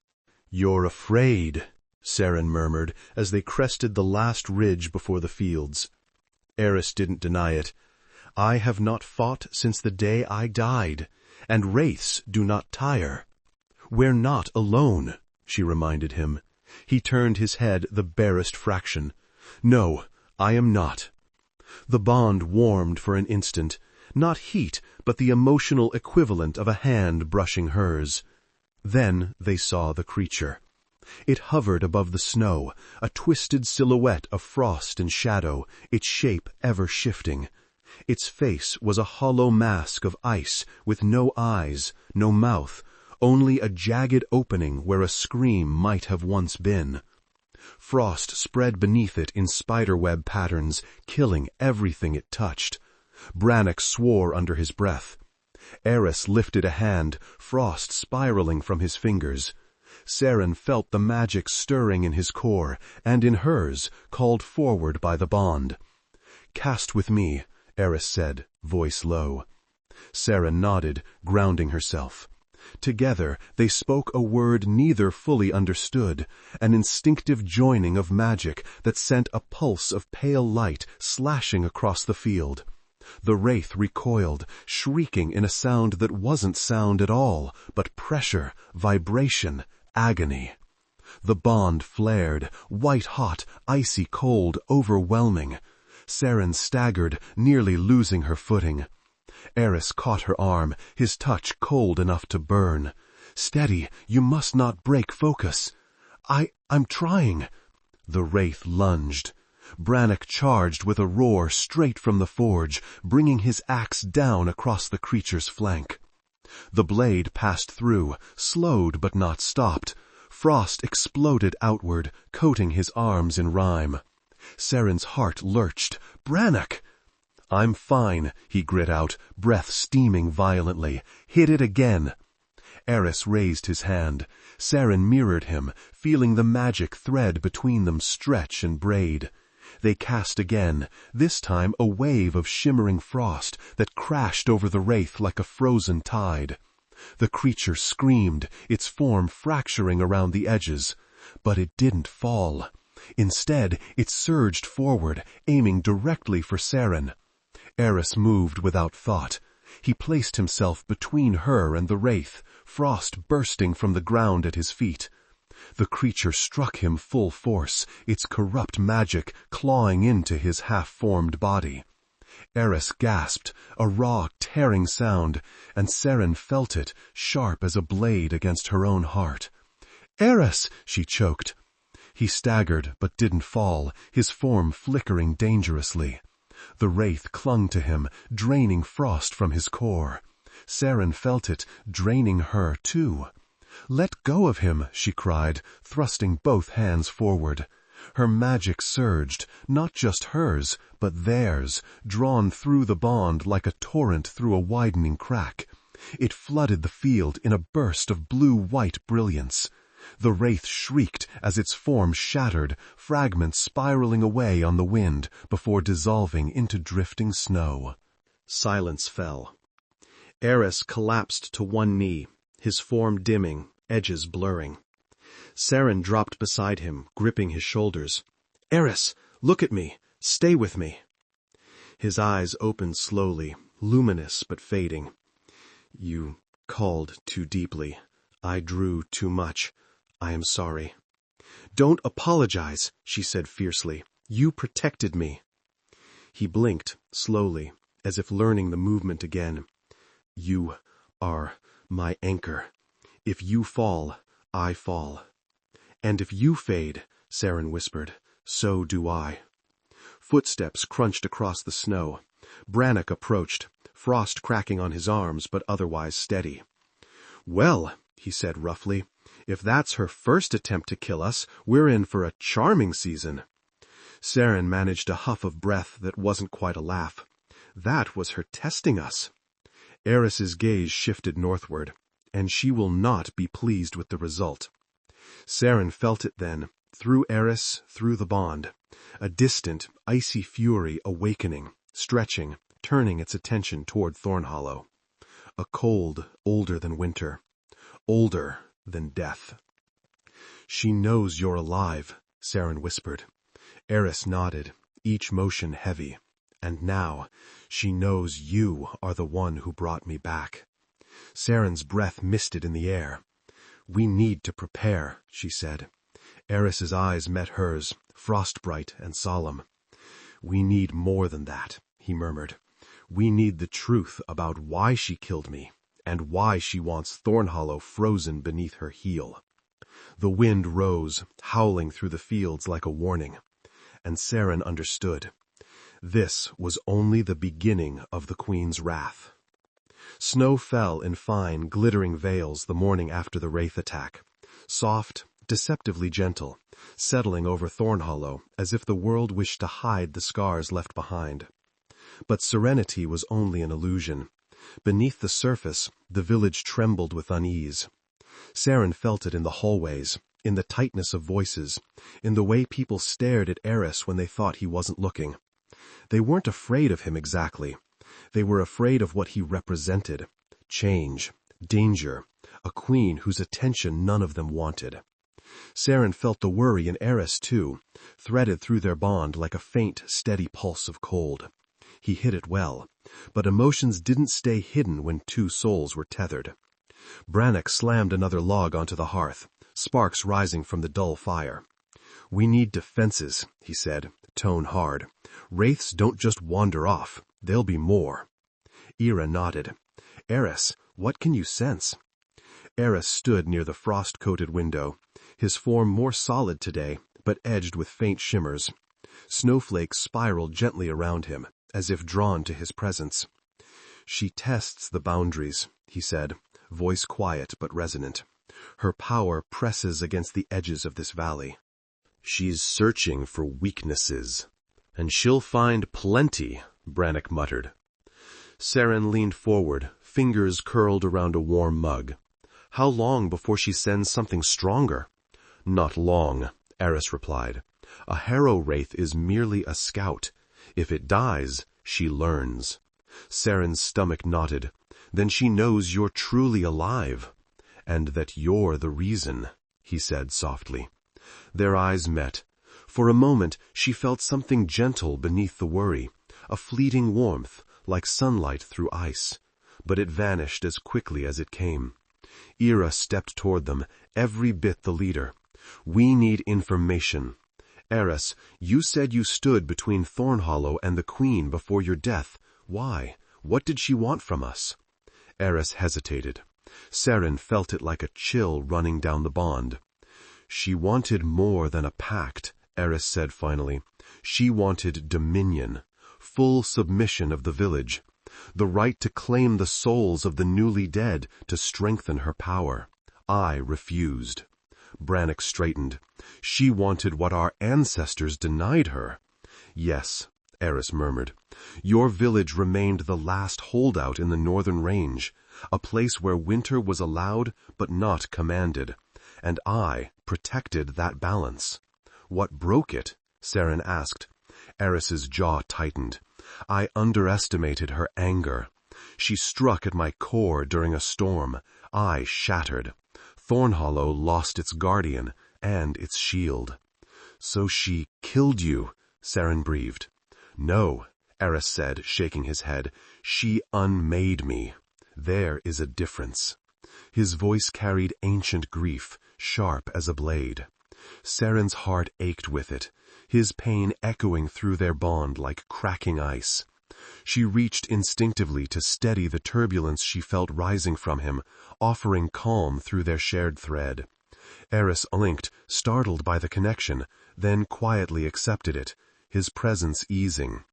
"You're afraid," Seren murmured as they crested the last ridge before the fields. Aeris didn't deny it. "I have not fought since the day I died, and wraiths do not tire." "We're not alone," she reminded him. He turned his head the barest fraction. "No, I am not." The bond warmed for an instant, not heat, but the emotional equivalent of a hand brushing hers. Then they saw the creature. It hovered above the snow, a twisted silhouette of frost and shadow, its shape ever shifting. Its face was a hollow mask of ice, with no eyes, no mouth, only a jagged opening where a scream might have once been. Frost spread beneath it in spiderweb patterns, killing everything it touched. Brannock swore under his breath. Aeris lifted a hand, frost spiraling from his fingers. Seren felt the magic stirring in his core, and in hers, called forward by the bond. "Cast with me," Aeris said, voice low. Seren nodded, grounding herself. Together they spoke a word neither fully understood, an instinctive joining of magic that sent a pulse of pale light slashing across the field. The wraith recoiled, shrieking in a sound that wasn't sound at all, but pressure, vibration, agony. The bond flared, white-hot, icy cold, overwhelming. Seren staggered, nearly losing her footing. Aeris caught her arm, his touch cold enough to burn. "Steady, you must not break focus." I'm trying." The wraith lunged. Brannock charged with a roar straight from the forge, bringing his axe down across the creature's flank. The blade passed through, slowed but not stopped. Frost exploded outward, coating his arms in rime. Seren's heart lurched. "Brannock!" "I'm fine," he grit out, breath steaming violently. "Hit it again." Aeris raised his hand. Seren mirrored him, feeling the magic thread between them stretch and braid. They cast again, this time a wave of shimmering frost that crashed over the wraith like a frozen tide. The creature screamed, its form fracturing around the edges. But it didn't fall. Instead, it surged forward, aiming directly for Seren. Aeris moved without thought. He placed himself between her and the wraith, frost bursting from the ground at his feet. The creature struck him full force, its corrupt magic clawing into his half-formed body. Aeris gasped, a raw, tearing sound, and Seren felt it, sharp as a blade against her own heart. Aeris!" she choked. He staggered, but didn't fall, his form flickering dangerously. The wraith clung to him, draining frost from his core. Seren felt it, draining her too. "Let go of him," she cried, thrusting both hands forward. Her magic surged, not just hers, but theirs, drawn through the bond like a torrent through a widening crack. It flooded the field in a burst of blue-white brilliance. The wraith shrieked as its form shattered, fragments spiraling away on the wind before dissolving into drifting snow. Silence fell. Aeris collapsed to one knee, his form dimming, edges blurring. Seren dropped beside him, gripping his shoulders. "Aeris, look at me. Stay with me." His eyes opened slowly, luminous but fading. "You called too deeply. I drew too much. I am sorry." "Don't apologize," she said fiercely. "You protected me." He blinked, slowly, as if learning the movement again. "You are my anchor. If you fall, I fall." "And if you fade," Seren whispered, "so do I." Footsteps crunched across the snow. Brannock approached, frost cracking on his arms but otherwise steady. "Well," he said roughly, "if that's her first attempt to kill us, we're in for a charming season." Seren managed a huff of breath that wasn't quite a laugh. That was her testing us. Aeris's gaze shifted northward, and she will not be pleased with the result. Seren felt it then, through Aeris, through the bond. A distant, icy fury awakening, stretching, turning its attention toward Thornhollow. A cold older than winter. Older than death. "She knows you're alive," Seren whispered. Aeris nodded, each motion heavy. "And now, she knows you are the one who brought me back." Seren's breath misted in the air. "We need to prepare," she said. Aeris's eyes met hers, frostbright and solemn. "We need more than that," he murmured. "We need the truth about why she killed me, and why she wants Thornhollow frozen beneath her heel." The wind rose, howling through the fields like a warning. And Seren understood. This was only the beginning of the Queen's wrath. Snow fell in fine, glittering veils the morning after the wraith attack. Soft, deceptively gentle, settling over Thornhollow as if the world wished to hide the scars left behind. But serenity was only an illusion. Beneath the surface, the village trembled with unease. Seren felt it in the hallways, in the tightness of voices, in the way people stared at Aeris when they thought he wasn't looking. They weren't afraid of him exactly. They were afraid of what he represented. Change, danger, a queen whose attention none of them wanted. Seren felt the worry in Aeris too, threaded through their bond like a faint, steady pulse of cold. He hid it well, but emotions didn't stay hidden when two souls were tethered. Brannock slammed another log onto the hearth, sparks rising from the dull fire. "We need defenses," he said, tone hard. "Wraiths don't just wander off. There'll be more." Ira nodded. "Aeris, what can you sense?" Aeris stood near the frost-coated window, his form more solid today, but edged with faint shimmers. Snowflakes spiraled gently around him, as if drawn to his presence. "She tests the boundaries," he said, voice quiet but resonant. "Her power presses against the edges of this valley. She's searching for weaknesses. And she'll find plenty," Brannock muttered. Seren leaned forward, fingers curled around a warm mug. "How long before she sends something stronger?" "Not long," Aeris replied. "A harrow wraith is merely a scout. If it dies, she learns." Seren's stomach knotted. "Then she knows you're truly alive. And that you're the reason," he said softly. Their eyes met. For a moment she felt something gentle beneath the worry, a fleeting warmth, like sunlight through ice. But it vanished as quickly as it came. Ira stepped toward them, every bit the leader. "We need information. Aeris, you said you stood between Thornhollow and the Queen before your death. Why? What did she want from us?" Aeris hesitated. Seren felt it like a chill running down the bond. She wanted more than a pact, Aeris said finally. She wanted dominion, full submission of the village, the right to claim the souls of the newly dead to strengthen her power. I refused. Brannock straightened. She wanted what our ancestors denied her. Yes, Aeris murmured. Your village remained the last holdout in the northern range, a place where winter was allowed but not commanded, and I protected that balance. What broke it? Seren asked. Aeris's jaw tightened. I underestimated her anger. She struck at my core during a storm. I shattered. Thornhollow lost its guardian and its shield. So she killed you, Seren breathed. No, Aeris said, shaking his head. She unmade me. There is a difference. His voice carried ancient grief, sharp as a blade. Seren's heart ached with it, his pain echoing through their bond like cracking ice. She reached instinctively to steady the turbulence she felt rising from him, offering calm through their shared thread. Aeris blinked, startled by the connection, then quietly accepted it, his presence easing.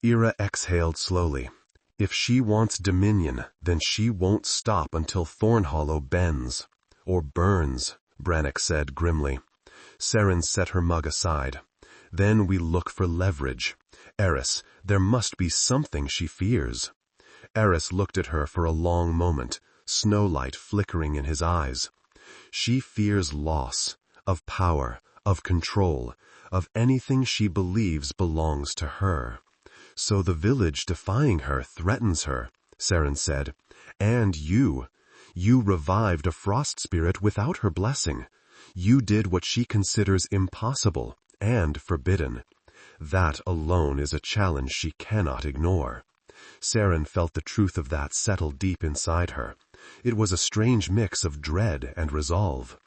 Ira exhaled slowly. If she wants dominion, then she won't stop until Thornhollow bends. Or burns, Brannock said grimly. Seren set her mug aside. Then we look for leverage. Aeris, there must be something she fears. Aeris looked at her for a long moment, snowlight flickering in his eyes. She fears loss, of power, of control, of anything she believes belongs to her. So the village defying her threatens her, Seren said. And you. You revived a frost spirit without her blessing. You did what she considers impossible and forbidden. That alone is a challenge she cannot ignore. Seren felt the truth of that settle deep inside her. It was a strange mix of dread and resolve.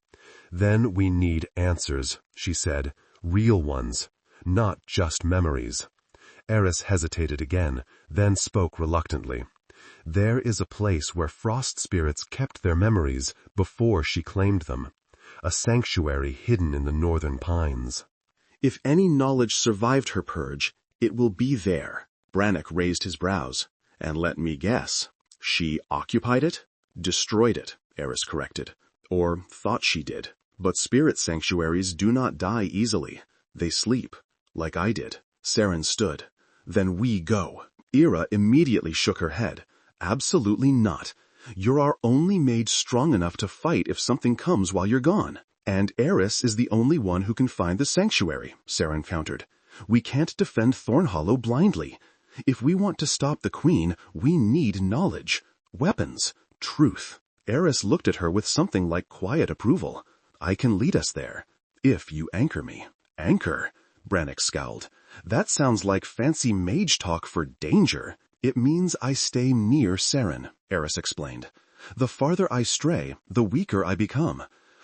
Then we need answers, she said, real ones, not just memories. Aeris hesitated again, then spoke reluctantly. There is a place where frost spirits kept their memories before she claimed them. A sanctuary hidden in the northern pines. If any knowledge survived her purge, it will be there. Brannock raised his brows. And let me guess, she occupied it? Destroyed it, Aeris corrected. Or thought she did. But spirit sanctuaries do not die easily. They sleep, like I did. Seren stood. Then we go. Ira immediately shook her head. Absolutely not. You're our only mage strong enough to fight if something comes while you're gone. And Aeris is the only one who can find the sanctuary, Seren countered. We can't defend Thornhollow blindly. If we want to stop the queen, we need knowledge, weapons, truth. Aeris looked at her with something like quiet approval. I can lead us there, if you anchor me. Anchor? Brannock scowled. That sounds like fancy mage talk for danger. It means I stay near Seren, Aeris explained. The farther I stray, the weaker I become.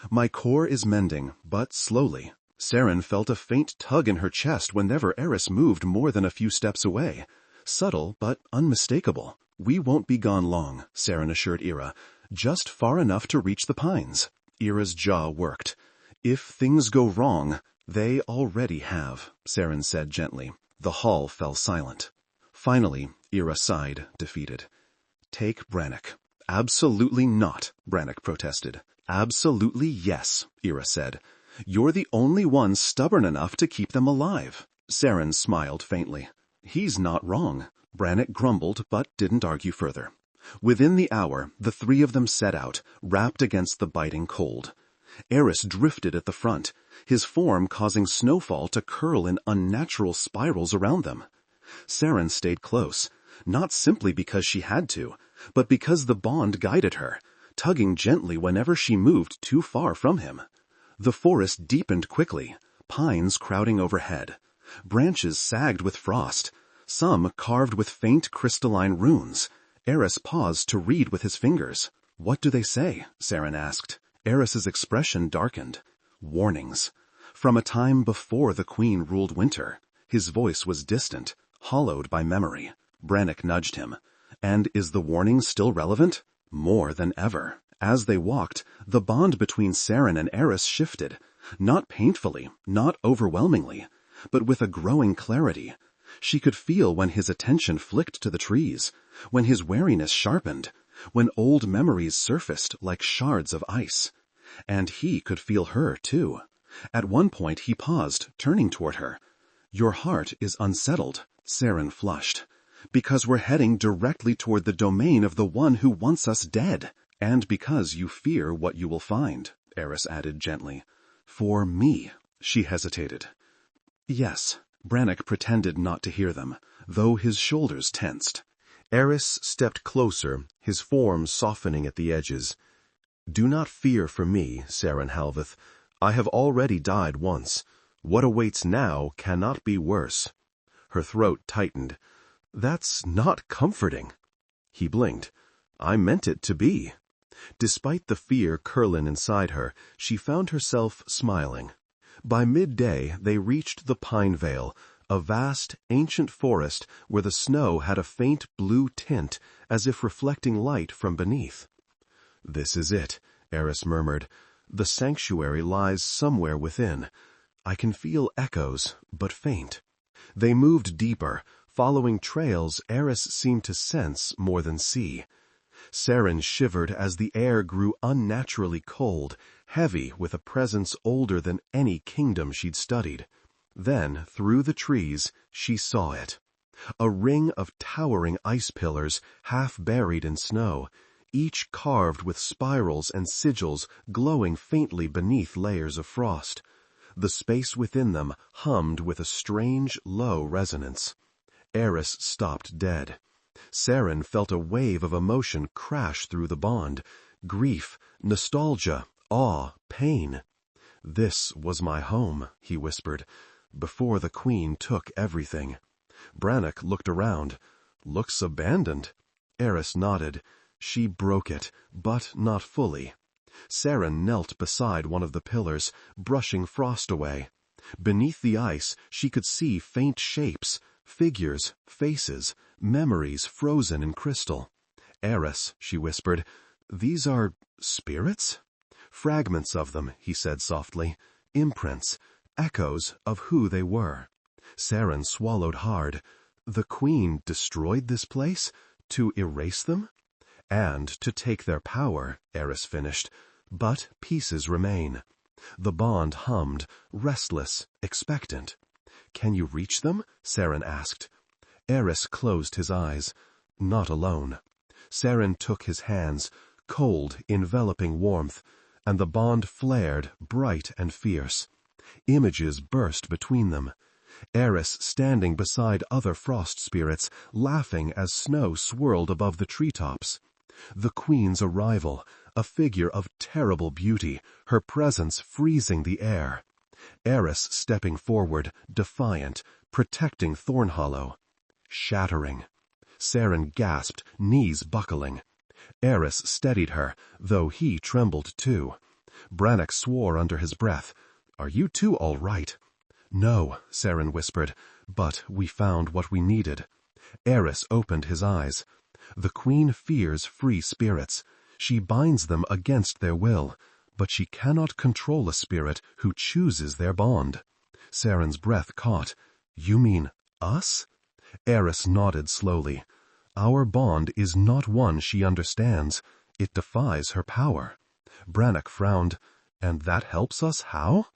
My core is mending, but slowly. Seren felt a faint tug in her chest whenever Aeris moved more than a few steps away. Subtle, but unmistakable. We won't be gone long, Seren assured Ira. Just far enough to reach the pines. Ira's jaw worked. If things go wrong, they already have, Seren said gently. The hall fell silent. Finally, Ira sighed, defeated. Take Brannock. Absolutely not, Brannock protested. Absolutely yes, Ira said. You're the only one stubborn enough to keep them alive. Seren smiled faintly. He's not wrong. Brannock grumbled, but didn't argue further. Within the hour, the three of them set out, wrapped against the biting cold. Aeris drifted at the front, his form causing snowfall to curl in unnatural spirals around them. Seren stayed close, not simply because she had to, but because the bond guided her, tugging gently whenever she moved too far from him. The forest deepened quickly, pines crowding overhead. Branches sagged with frost, some carved with faint crystalline runes. Aeris paused to read with his fingers. What do they say? Seren asked. Aeris's expression darkened. Warnings. From a time before the queen ruled winter. His voice was distant, hollowed by memory. Brannock nudged him. And is the warning still relevant? More than ever. As they walked, the bond between Seren and Aeris shifted, not painfully, not overwhelmingly, but with a growing clarity. She could feel when his attention flicked to the trees, when his wariness sharpened, when old memories surfaced like shards of ice. And he could feel her, too. At one point he paused, turning toward her. "Your heart is unsettled," Seren flushed. "Because we're heading directly toward the domain of the one who wants us dead. And because you fear what you will find," Aeris added gently. "For me," she hesitated. "Yes." Brannock pretended not to hear them, though his shoulders tensed. Aeris stepped closer, his form softening at the edges. "Do not fear for me, Seren Halveth. I have already died once. What awaits now cannot be worse." Her throat tightened. "That's not comforting." He blinked. "I meant it to be." Despite the fear curling inside her, she found herself smiling. By midday they reached the Pine Vale, a vast, ancient forest where the snow had a faint blue tint, as if reflecting light from beneath. "This is it," Aeris murmured. "The sanctuary lies somewhere within. I can feel echoes, but faint." They moved deeper, following trails Aeris seemed to sense more than see. Seren shivered as the air grew unnaturally cold, heavy with a presence older than any kingdom she'd studied. Then, through the trees, she saw it. A ring of towering ice pillars, half buried in snow, each carved with spirals and sigils glowing faintly beneath layers of frost. The space within them hummed with a strange, low resonance. Aeris stopped dead. Seren felt a wave of emotion crash through the bond. Grief, nostalgia, awe, pain. "This was my home," he whispered, "before the Queen took everything." Brannock looked around. "Looks abandoned." Aeris nodded. She broke it, but not fully. Seren knelt beside one of the pillars, brushing frost away. Beneath the ice, she could see faint shapes, figures, faces, memories frozen in crystal. "Aeris," she whispered, "these are spirits?" "Fragments of them," he said softly. "Imprints, echoes of who they were." Seren swallowed hard. "The Queen destroyed this place? To erase them?" "And to take their power," Aeris finished. "But pieces remain." The bond hummed, restless, expectant. "Can you reach them?" Seren asked. Aeris closed his eyes. Not alone. Seren took his hands, cold, enveloping warmth, and the bond flared, bright and fierce. Images burst between them. Aeris standing beside other frost spirits, laughing as snow swirled above the treetops. The Queen's arrival, a figure of terrible beauty, her presence freezing the air. Aeris stepping forward, defiant, protecting Thornhollow. Shattering. Seren gasped, knees buckling. Aeris steadied her, though he trembled too. Brannock swore under his breath. "Are you two all right?" "No," Seren whispered, "but we found what we needed." Aeris opened his eyes. "The Queen fears free spirits. She binds them against their will, but she cannot control a spirit who chooses their bond." Seren's breath caught. "You mean us?" Aeris nodded slowly. "Our bond is not one she understands. It defies her power." Brannock frowned. "And that helps us how?"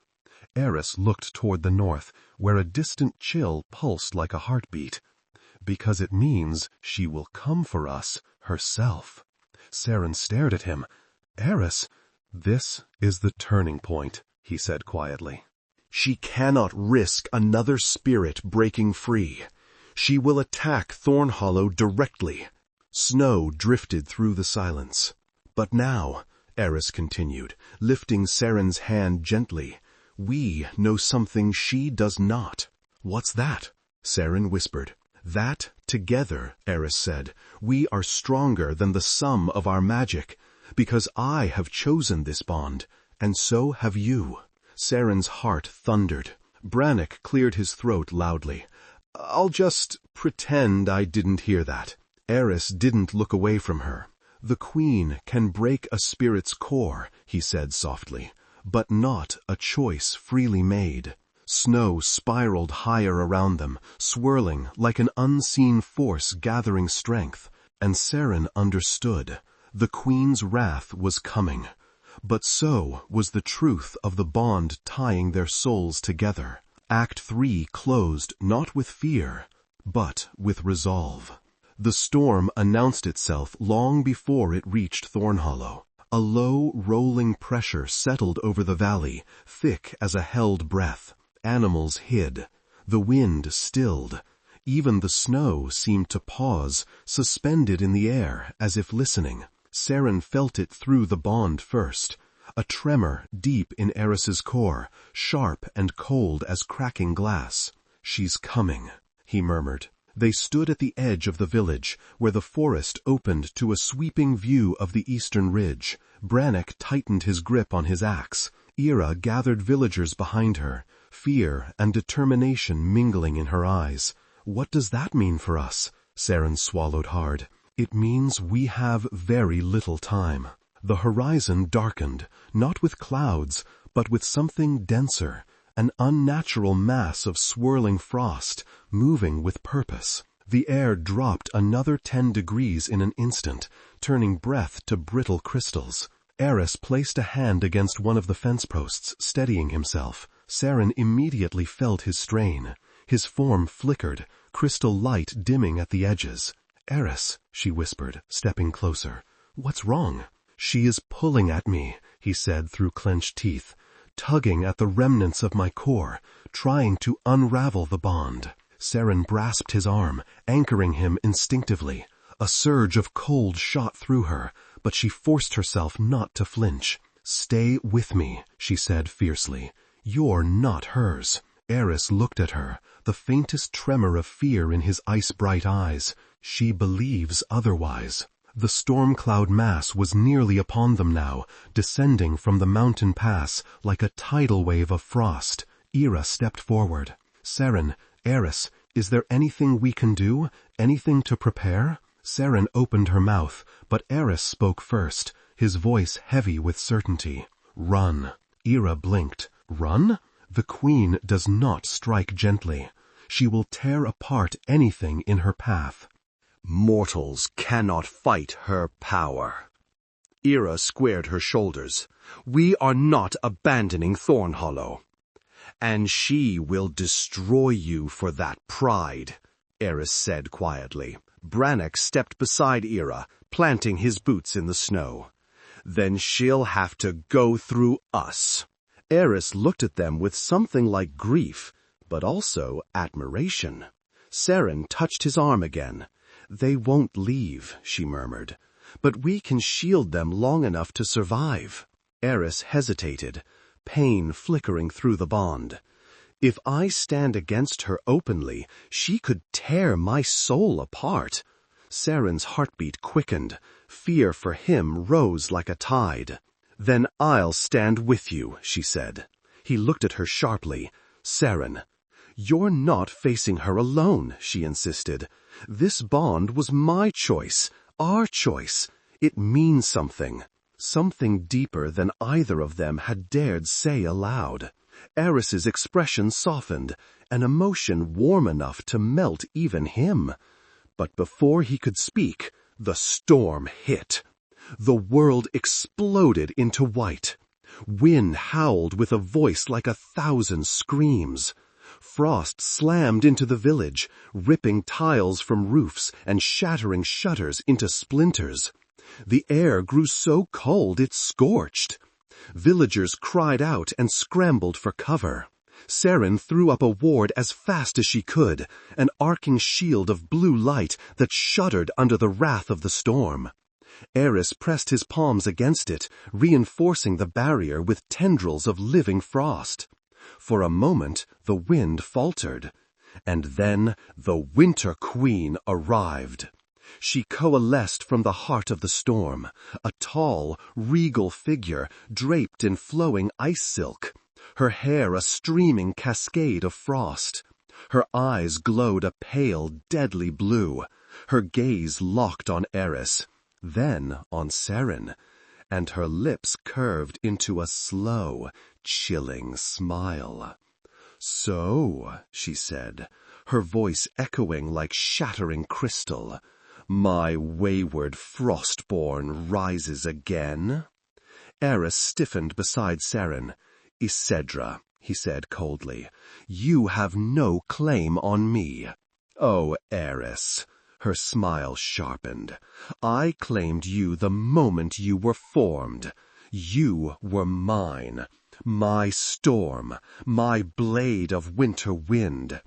Aeris looked toward the north, where a distant chill pulsed like a heartbeat. "Because it means she will come for us, herself." Seren stared at him. "Aeris, this is the turning point," he said quietly. "She cannot risk another spirit breaking free. She will attack Thornhollow directly." Snow drifted through the silence. "But now," Aeris continued, lifting Seren's hand gently, "we know something she does not." "What's that?" Seren whispered. "That, together," Aeris said, "we are stronger than the sum of our magic, because I have chosen this bond, and so have you." Seren's heart thundered. Brannock cleared his throat loudly. "I'll just pretend I didn't hear that." Aeris didn't look away from her. "The queen can break a spirit's core," he said softly, "but not a choice freely made." Snow spiraled higher around them, swirling like an unseen force gathering strength, and Seren understood. The queen's wrath was coming. But so was the truth of the bond tying their souls together. Act 3 closed not with fear, but with resolve. The storm announced itself long before it reached Thornhollow. A low, rolling pressure settled over the valley, thick as a held breath. Animals hid. The wind stilled. Even the snow seemed to pause, suspended in the air, as if listening. Seren felt it through the bond first. A tremor deep in Aeris's core, sharp and cold as cracking glass. "She's coming," he murmured. They stood at the edge of the village, where the forest opened to a sweeping view of the eastern ridge. Brannock tightened his grip on his axe. Ira gathered villagers behind her, fear and determination mingling in her eyes. "What does that mean for us?" Seren swallowed hard. "It means we have very little time." The horizon darkened, not with clouds, but with something denser, an unnatural mass of swirling frost, moving with purpose. The air dropped another 10 degrees in an instant, turning breath to brittle crystals. Aeris placed a hand against one of the fence posts, steadying himself. Seren immediately felt his strain. His form flickered, crystal light dimming at the edges. "Aeris," she whispered, stepping closer. "What's wrong?" "She is pulling at me," he said through clenched teeth, "tugging at the remnants of my core, trying to unravel the bond." Seren grasped his arm, anchoring him instinctively. A surge of cold shot through her, but she forced herself not to flinch. "Stay with me," she said fiercely. "You're not hers." Aeris looked at her, the faintest tremor of fear in his ice-bright eyes. "She believes otherwise." The storm cloud mass was nearly upon them now, descending from the mountain pass like a tidal wave of frost. Ira stepped forward. "Seren, Aeris, is there anything we can do? Anything to prepare?" Seren opened her mouth, but Aeris spoke first, his voice heavy with certainty. "Run." Ira blinked. "Run?" "The queen does not strike gently. She will tear apart anything in her path." "Mortals cannot fight her power." Ira squared her shoulders. "We are not abandoning Thornhollow." "And she will destroy you for that pride," Aeris said quietly. Brannock stepped beside Ira, planting his boots in the snow. "Then she'll have to go through us." Aeris looked at them with something like grief, but also admiration. Seren touched his arm again. "They won't leave," she murmured. "But we can shield them long enough to survive." Aeris hesitated, pain flickering through the bond. "If I stand against her openly, she could tear my soul apart." Seren's heartbeat quickened. Fear for him rose like a tide. "Then I'll stand with you," she said. He looked at her sharply. "Seren, you're not facing her alone," she insisted. "This bond was my choice, our choice. It means something. Something deeper than either of them had dared say aloud." Aeris's expression softened, an emotion warm enough to melt even him. But before he could speak, the storm hit. The world exploded into white. Wind howled with a voice like 1,000 screams. Frost slammed into the village, ripping tiles from roofs and shattering shutters into splinters. The air grew so cold it scorched. Villagers cried out and scrambled for cover. Seren threw up a ward as fast as she could, an arcing shield of blue light that shuddered under the wrath of the storm. Aeris pressed his palms against it, reinforcing the barrier with tendrils of living frost. For a moment, the wind faltered. And then the Winter Queen arrived. She coalesced from the heart of the storm, a tall, regal figure draped in flowing ice silk, her hair a streaming cascade of frost. Her eyes glowed a pale, deadly blue, her gaze locked on Aeris. then on Seren, and her lips curved into a slow, chilling smile. "So," she said, her voice echoing like shattering crystal, "my wayward frostborn rises again?" Aeris stiffened beside Seren. "Isedra," he said coldly, "you have no claim on me." "Oh, Aeris," her smile sharpened, "I claimed you the moment you were formed. You were mine, my storm, my blade of winter wind.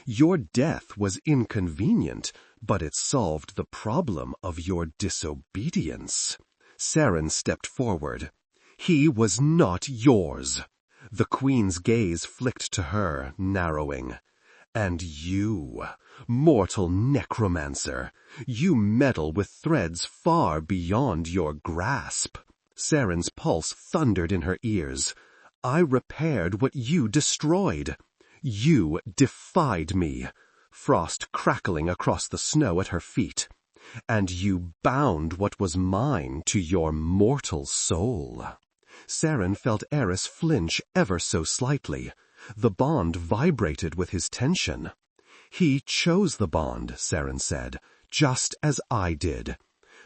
Your death was inconvenient, but it solved the problem of your disobedience." Seren stepped forward. "He was not yours." The Queen's gaze flicked to her, narrowing. "And you, mortal necromancer, you meddle with threads far beyond your grasp." Seren's pulse thundered in her ears. "I repaired what you destroyed. You defied me," frost crackling across the snow at her feet. "And you bound what was mine to your mortal soul." Seren felt Aeris flinch ever so slightly. The bond vibrated with his tension. "He chose the bond," Seren said, "just as I did."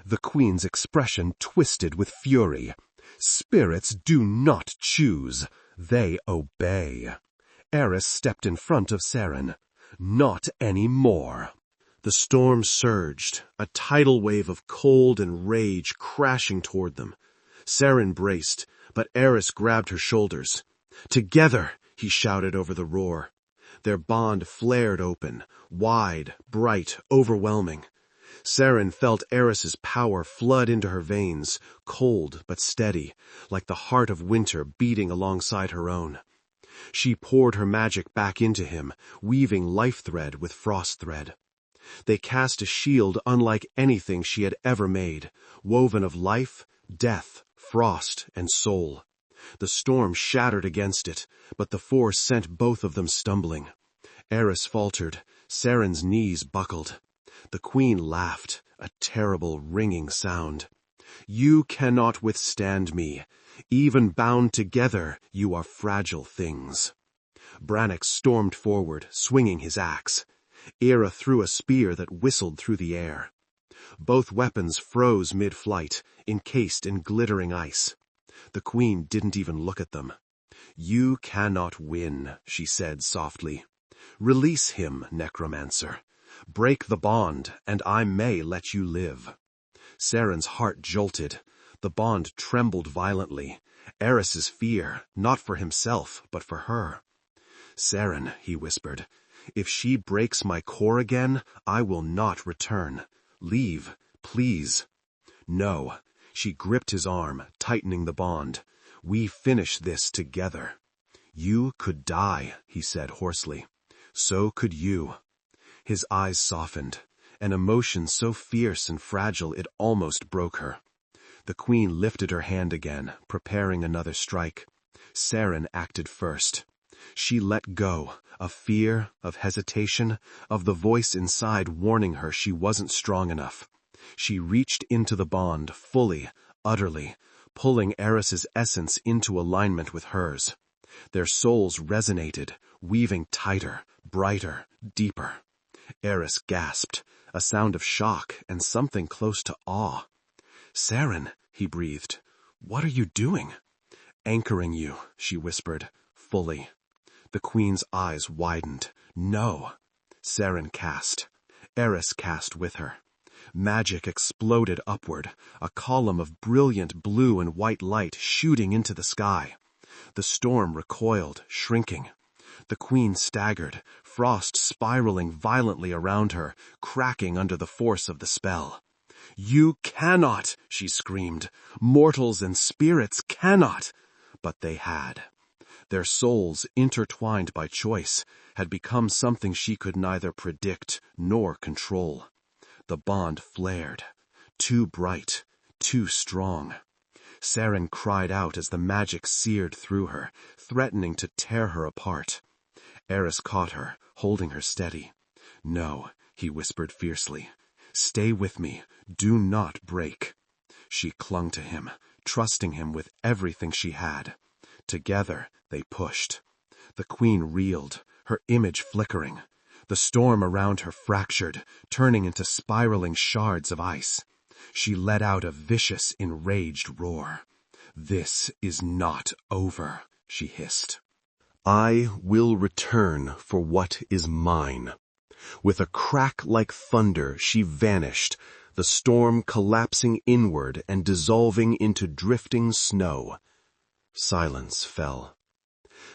The Queen's expression twisted with fury. "Spirits do not choose. They obey." Aeris stepped in front of Seren. "Not any more." The storm surged, a tidal wave of cold and rage crashing toward them. Seren braced, but Aeris grabbed her shoulders. "Together!" he shouted over the roar. Their bond flared open, wide, bright, overwhelming. Seren felt Aeris's power flood into her veins, cold but steady, like the heart of winter beating alongside her own. She poured her magic back into him, weaving life thread with frost thread. They cast a shield unlike anything she had ever made, woven of life, death, frost, and soul. The storm shattered against it, but the force sent both of them stumbling. Aeris faltered. Seren's knees buckled. The Queen laughed, a terrible ringing sound. "You cannot withstand me. Even bound together, you are fragile things." Brannock stormed forward, swinging his axe. Ira threw a spear that whistled through the air. Both weapons froze mid-flight, encased in glittering ice. The Queen didn't even look at them. "You cannot win," she said softly. "Release him, necromancer. Break the bond, and I may let you live." Seren's heart jolted. The bond trembled violently. Aeris's fear, not for himself, but for her. "Seren," he whispered, "if she breaks my core again, I will not return. Leave, please." "No." She gripped his arm, tightening the bond. "We finish this together." "You could die," he said hoarsely. "So could you." His eyes softened, an emotion so fierce and fragile it almost broke her. The Queen lifted her hand again, preparing another strike. Seren acted first. She let go, of fear, of hesitation, of the voice inside warning her she wasn't strong enough. She reached into the bond, fully, utterly, pulling Aeris's essence into alignment with hers. Their souls resonated, weaving tighter, brighter, deeper. Aeris gasped, a sound of shock and something close to awe. "Seren," he breathed, "what are you doing?" "Anchoring you," she whispered, fully. The Queen's eyes widened. "No." Seren cast. Aeris cast with her. Magic exploded upward, a column of brilliant blue and white light shooting into the sky. The storm recoiled, shrinking. The Queen staggered, frost spiraling violently around her, cracking under the force of the spell. "You cannot," she screamed. "Mortals and spirits cannot." But they had. Their souls, intertwined by choice, had become something she could neither predict nor control. The bond flared. Too bright, too strong. Seren cried out as the magic seared through her, threatening to tear her apart. Aeris caught her, holding her steady. "No," he whispered fiercely. "Stay with me. Do not break." She clung to him, trusting him with everything she had. Together, they pushed. The queen reeled, her image flickering. The storm around her fractured, turning into spiraling shards of ice. She let out a vicious, enraged roar. "This is not over," she hissed. "I will return for what is mine." With a crack like thunder, she vanished, the storm collapsing inward and dissolving into drifting snow. Silence fell.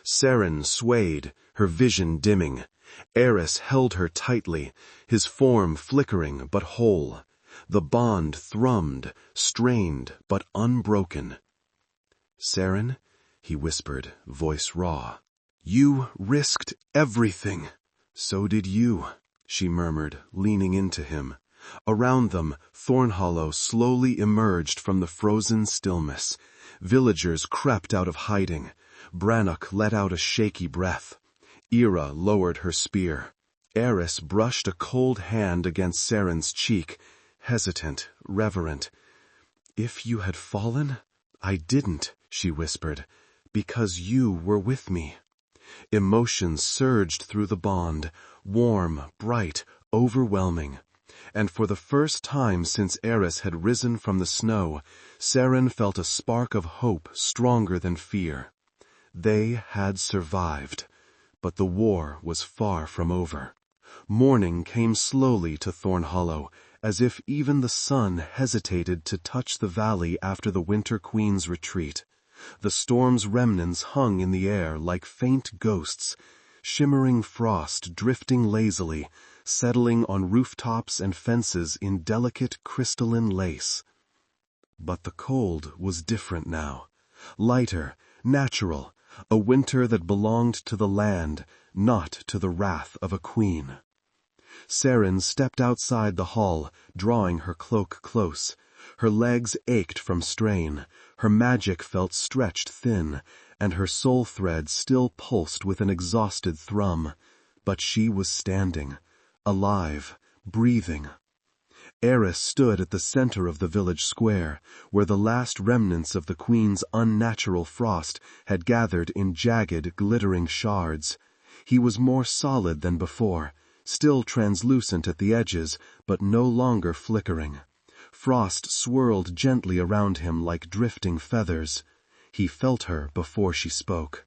Seren swayed, her vision dimming. Aeris held her tightly, his form flickering but whole. The bond thrummed, strained but unbroken. "Seren," he whispered, voice raw. "You risked everything." "So did you," she murmured, leaning into him. Around them, Thornhollow slowly emerged from the frozen stillness. Villagers crept out of hiding. Brannock let out a shaky breath. Ira lowered her spear. Aeris brushed a cold hand against Seren's cheek, hesitant, reverent. "If you had fallen?" "I didn't," she whispered, "because you were with me." Emotion surged through the bond, warm, bright, overwhelming. And for the first time since Aeris had risen from the snow, Seren felt a spark of hope stronger than fear. They had survived, but the war was far from over. Morning came slowly to Thornhollow, as if even the sun hesitated to touch the valley after the Winter Queen's retreat. The storm's remnants hung in the air like faint ghosts, shimmering frost drifting lazily, settling on rooftops and fences in delicate crystalline lace. But the cold was different now. Lighter, natural, a winter that belonged to the land, not to the wrath of a queen. Seren stepped outside the hall, drawing her cloak close. Her legs ached from strain, her magic felt stretched thin, and her soul thread still pulsed with an exhausted thrum. But she was standing, alive, breathing. Aeris stood at the center of the village square, where the last remnants of the queen's unnatural frost had gathered in jagged, glittering shards. He was more solid than before, still translucent at the edges, but no longer flickering. Frost swirled gently around him like drifting feathers. He felt her before she spoke.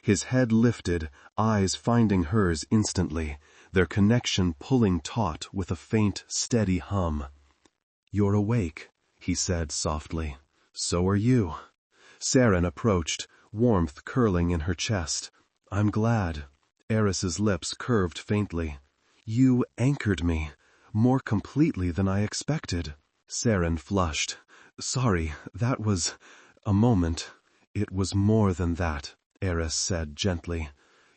His head lifted, eyes finding hers instantly, their connection pulling taut with a faint, steady hum. "You're awake," he said softly. "So are you." Seren approached, warmth curling in her chest. "I'm glad." Aeris's lips curved faintly. "You anchored me, more completely than I expected." Seren flushed. "Sorry, that was a moment." "It was more than that," Aeris said gently.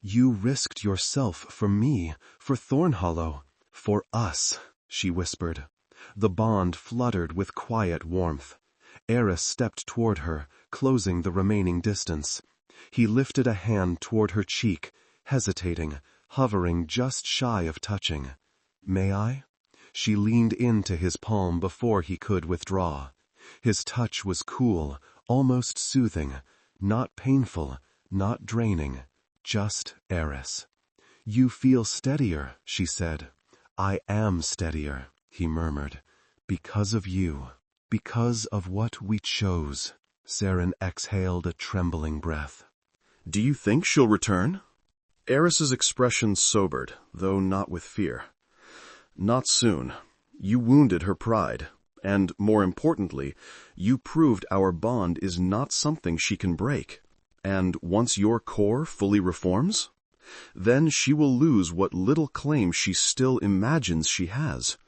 "You risked yourself for me, for Thornhollow, for us," she whispered. The bond fluttered with quiet warmth. Aeris stepped toward her, closing the remaining distance. He lifted a hand toward her cheek, hesitating, hovering just shy of touching. "May I?" She leaned into his palm before he could withdraw. His touch was cool, almost soothing, not painful, not draining, just Aeris. "You feel steadier," she said. "I am steadier," he murmured. "Because of you. Because of what we chose." Seren exhaled a trembling breath. "Do you think she'll return?" Aeris's expression sobered, though not with fear. "Not soon. You wounded her pride, and, more importantly, you proved our bond is not something she can break. And once your core fully reforms, then she will lose what little claim she still imagines she has."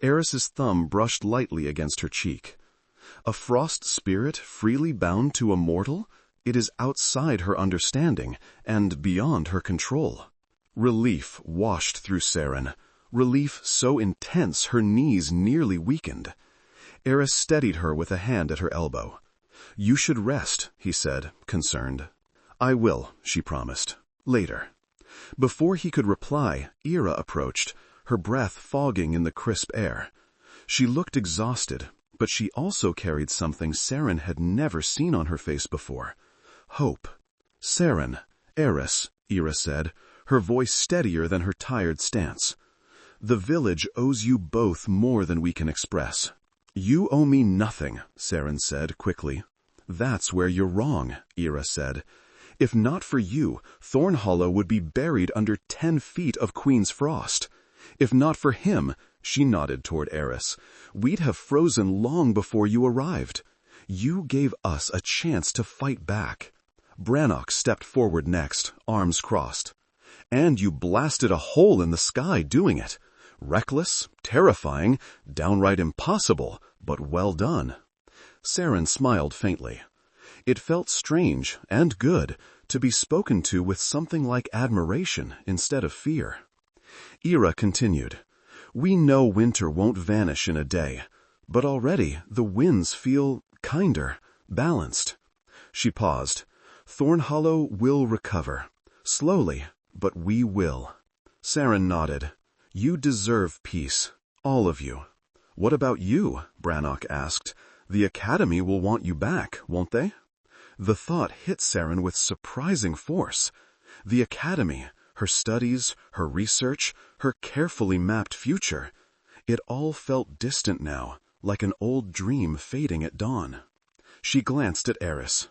Aeris's thumb brushed lightly against her cheek. "A frost spirit freely bound to a mortal? It is outside her understanding, and beyond her control." Relief washed through Seren, relief so intense her knees nearly weakened. Aeris steadied her with a hand at her elbow. "You should rest," he said, concerned. "I will," she promised. "Later." Before he could reply, Ira approached, her breath fogging in the crisp air. She looked exhausted, But she also carried something Seren had never seen on her face before. Hope. "Seren, Aeris," Ira said, her voice steadier than her tired stance. "The village owes you both more than we can express." "You owe me nothing," Seren said quickly. "That's where you're wrong," Ira said. "If not for you, Thornhollow would be buried under 10 feet of Queen's frost. If not for him," she nodded toward Aeris, "we'd have frozen long before you arrived. You gave us a chance to fight back." Brannock stepped forward next, arms crossed. "And you blasted a hole in the sky doing it. Reckless, terrifying, downright impossible, but well done." Seren smiled faintly. It felt strange and good to be spoken to with something like admiration instead of fear. Ira continued, "We know winter won't vanish in a day, but already the winds feel kinder, balanced." She paused. "Thornhollow will recover. Slowly, but we will." Seren nodded. "You deserve peace, all of you." "What about you?" Brannock asked. "The Academy will want you back, won't they?" The thought hit Seren with surprising force. The Academy, her studies, her research, her carefully mapped future. It all felt distant now, like an old dream fading at dawn. She glanced at Aeris.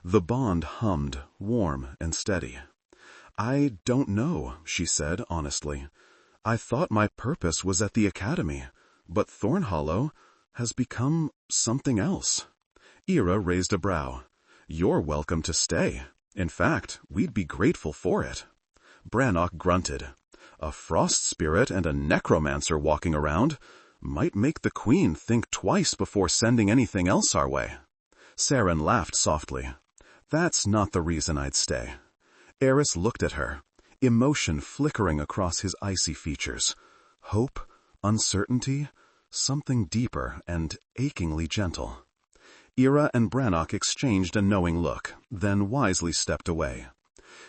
The bond hummed, warm and steady. "I don't know," she said honestly. "I thought my purpose was at the Academy, but Thornhollow has become something else." Ira raised a brow. "You're welcome to stay. In fact, we'd be grateful for it." Brannock grunted. "A frost spirit and a necromancer walking around might make the Queen think twice before sending anything else our way." Seren laughed softly. "That's not the reason I'd stay." Aeris looked at her, emotion flickering across his icy features. Hope, uncertainty, something deeper and achingly gentle. Ira and Brannock exchanged a knowing look, then wisely stepped away.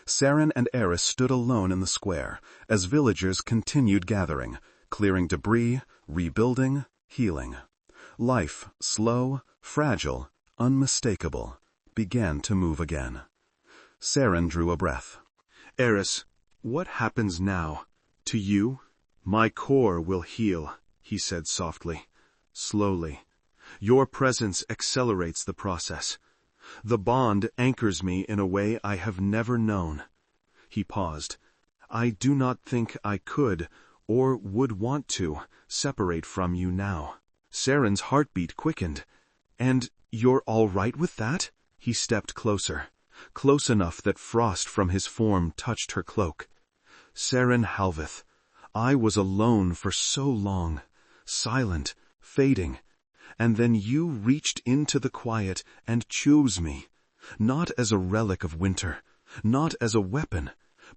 Seren and Aeris stood alone in the square as villagers continued gathering, clearing debris, rebuilding, healing. Life, slow, fragile, unmistakable, began to move again. Seren drew a breath. "Aeris, what happens now? To you?" "My core will heal," he said softly, slowly. "Your presence accelerates the process. The bond anchors me in a way I have never known." He paused. "I do not think I could, or would want to, separate from you now." Seren's heartbeat quickened. "And you're all right with that?" He stepped closer, close enough that frost from his form touched her cloak. "Seren Halveth, I was alone for so long, silent, fading, and then you reached into the quiet and chose me, not as a relic of winter, not as a weapon,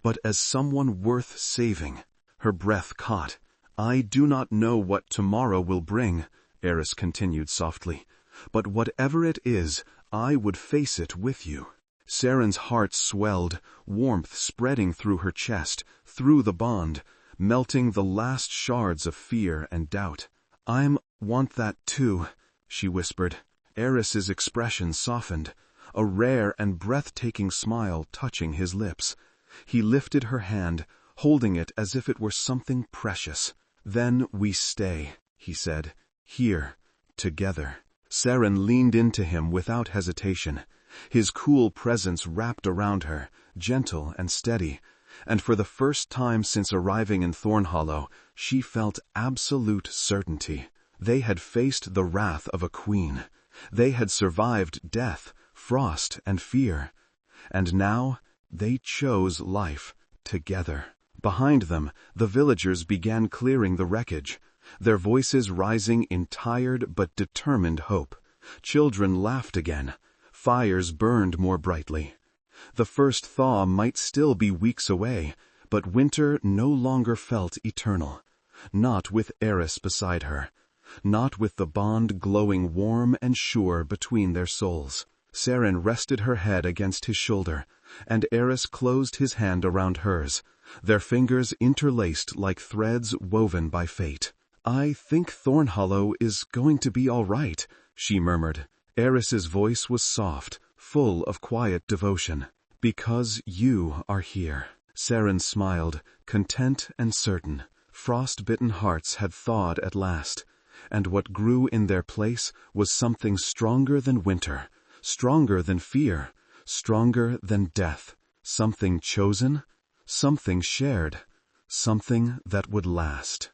but as someone worth saving." Her breath caught. "I do not know what tomorrow will bring," Aeris continued softly, "but whatever it is, I would face it with you." Seren's heart swelled, warmth spreading through her chest, through the bond, melting the last shards of fear and doubt. "I want that too," she whispered. Aeris's expression softened, a rare and breathtaking smile touching his lips. He lifted her hand, holding it as if it were something precious. "Then we stay," he said, "here, together." Seren leaned into him without hesitation. His cool presence wrapped around her, gentle and steady, and for the first time since arriving in Thornhollow, she felt absolute certainty. They had faced the wrath of a queen. They had survived death, frost, and fear. And now they chose life together. Behind them, the villagers began clearing the wreckage, their voices rising in tired but determined hope. Children laughed again. Fires burned more brightly. The first thaw might still be weeks away, but winter no longer felt eternal. Not with Aeris beside her. Not with the bond glowing warm and sure between their souls. Seren rested her head against his shoulder, and Aeris closed his hand around hers, their fingers interlaced like threads woven by fate. I think Thornhollow is going to be all right, she murmured. Aeris's voice was soft, full of quiet devotion. Because you are here. Seren smiled, content and certain. Frostbitten hearts had thawed at last, and what grew in their place was something stronger than winter, stronger than fear, stronger than death, something chosen, something shared, something that would last.